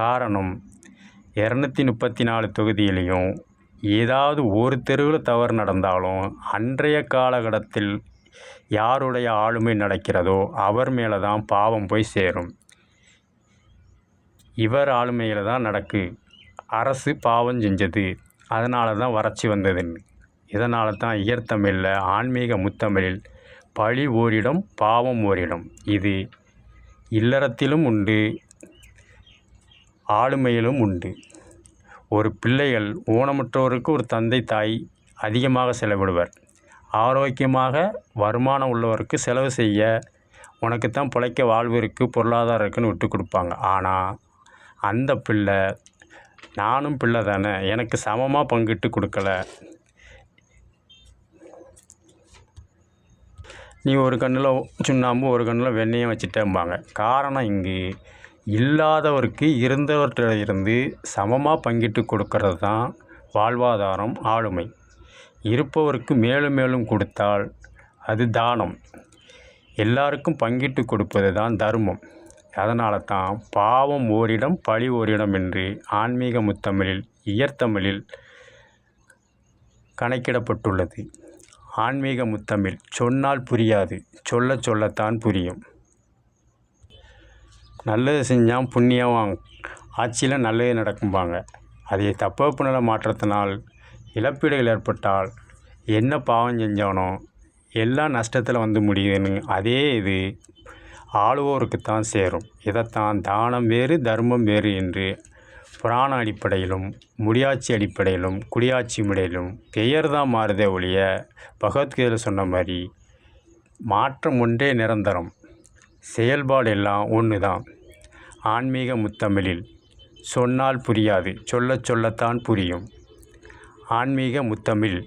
காரணம் 234 தொகுதியிலையும் ஏதாவது ஒரு தெருவில் தவறு நடந்தாலும் அன்றைய காலகட்டத்தில் யாருடைய ஆளுமை நடக்கிறதோ அவர் மேலே தான் பாவம் போய் சேரும். இவர் ஆளுமையில் தான் நடக்கு, அரசு பாவம் செஞ்சது, அதனால தான் வறட்சி வந்ததுன்னு. இதனால தான் இயற்தமிழில் ஆன்மீக முத்தமிழில் பழி ஓரிடம் பாவம் ஓரிடம். இது இல்லறத்திலும் உண்டு, ஆளுமையிலும் உண்டு. ஒரு பிள்ளைகள் ஊனமுற்றோருக்கு ஒரு தந்தை தாய் அதிகமாக செலவிடுவர். ஆரோக்கியமாக வருமானம் உள்ளவருக்கு செலவு செய்ய உனக்குத்தான் பிழைக்க வாழ்வு இருக்குது பொருளாதாரம் இருக்குன்னு விட்டு கொடுப்பாங்க. ஆனால் அந்த பிள்ளை நானும் பிள்ளை தானே, எனக்கு சமமாக பங்கிட்டு கொடுக்கல, நீ ஒரு கண்ணில் சுண்ணாம்பு ஒரு கண்ணில் வெண்ணெயும் வச்சுட்டேம்பாங்க. காரணம் இங்கு இல்லாதவருக்கு இருந்தவர்கிட்ட இருந்து சமமாக பங்கிட்டு கொடுக்கறது தான் வாழ்வாதாரம் ஆளுமை. இருப்பவருக்கு மேலும் மேலும் கொடுத்தால் அது தானம். எல்லாருக்கும் பங்கிட்டு கொடுப்பது தான் தர்மம். அதனால தான் பாவம் ஓரிடம் பழி ஓரிடம் என்று ஆன்மீக முத்தமிழில் இயற்தமிழில் கணக்கிடப்பட்டுள்ளது. ஆன்மீக முத்தமிழ் சொன்னால் புரியாது, சொல்லத்தான் புரியும். நல்லது செஞ்சால் புண்ணியம் ஆட்சியில் நல்லது நடக்கும்பாங்க. அதை தட்பவெப்ப நிலை மாற்றத்தினால் இழப்பீடுகள் ஏற்பட்டால் என்ன பாவம் செஞ்சானோ எல்லாம் நஷ்டத்தில் வந்து முடியுதுன்னு அதே இது ஆளுவோருக்குத்தான் சேரும். இதைத்தான் தானம் வேறு தர்மம் வேறு என்று புராண அடிப்படையிலும் முடியாட்சி அடிப்படையிலும் குடியாட்சி முறையிலும் பெயர் தான் மாறுதே ஒழிய பகவத்கீதையில் சொன்ன மாதிரி மாற்றம் ஒன்றே நிரந்தரம், செயல்பாடு எல்லாம் ஒன்று தான். ஆன்மீக முத்தமிழில் சொன்னால் புரியாது, சொல்லத்தான் புரியும். ஆன்மீக முத்தமிழ்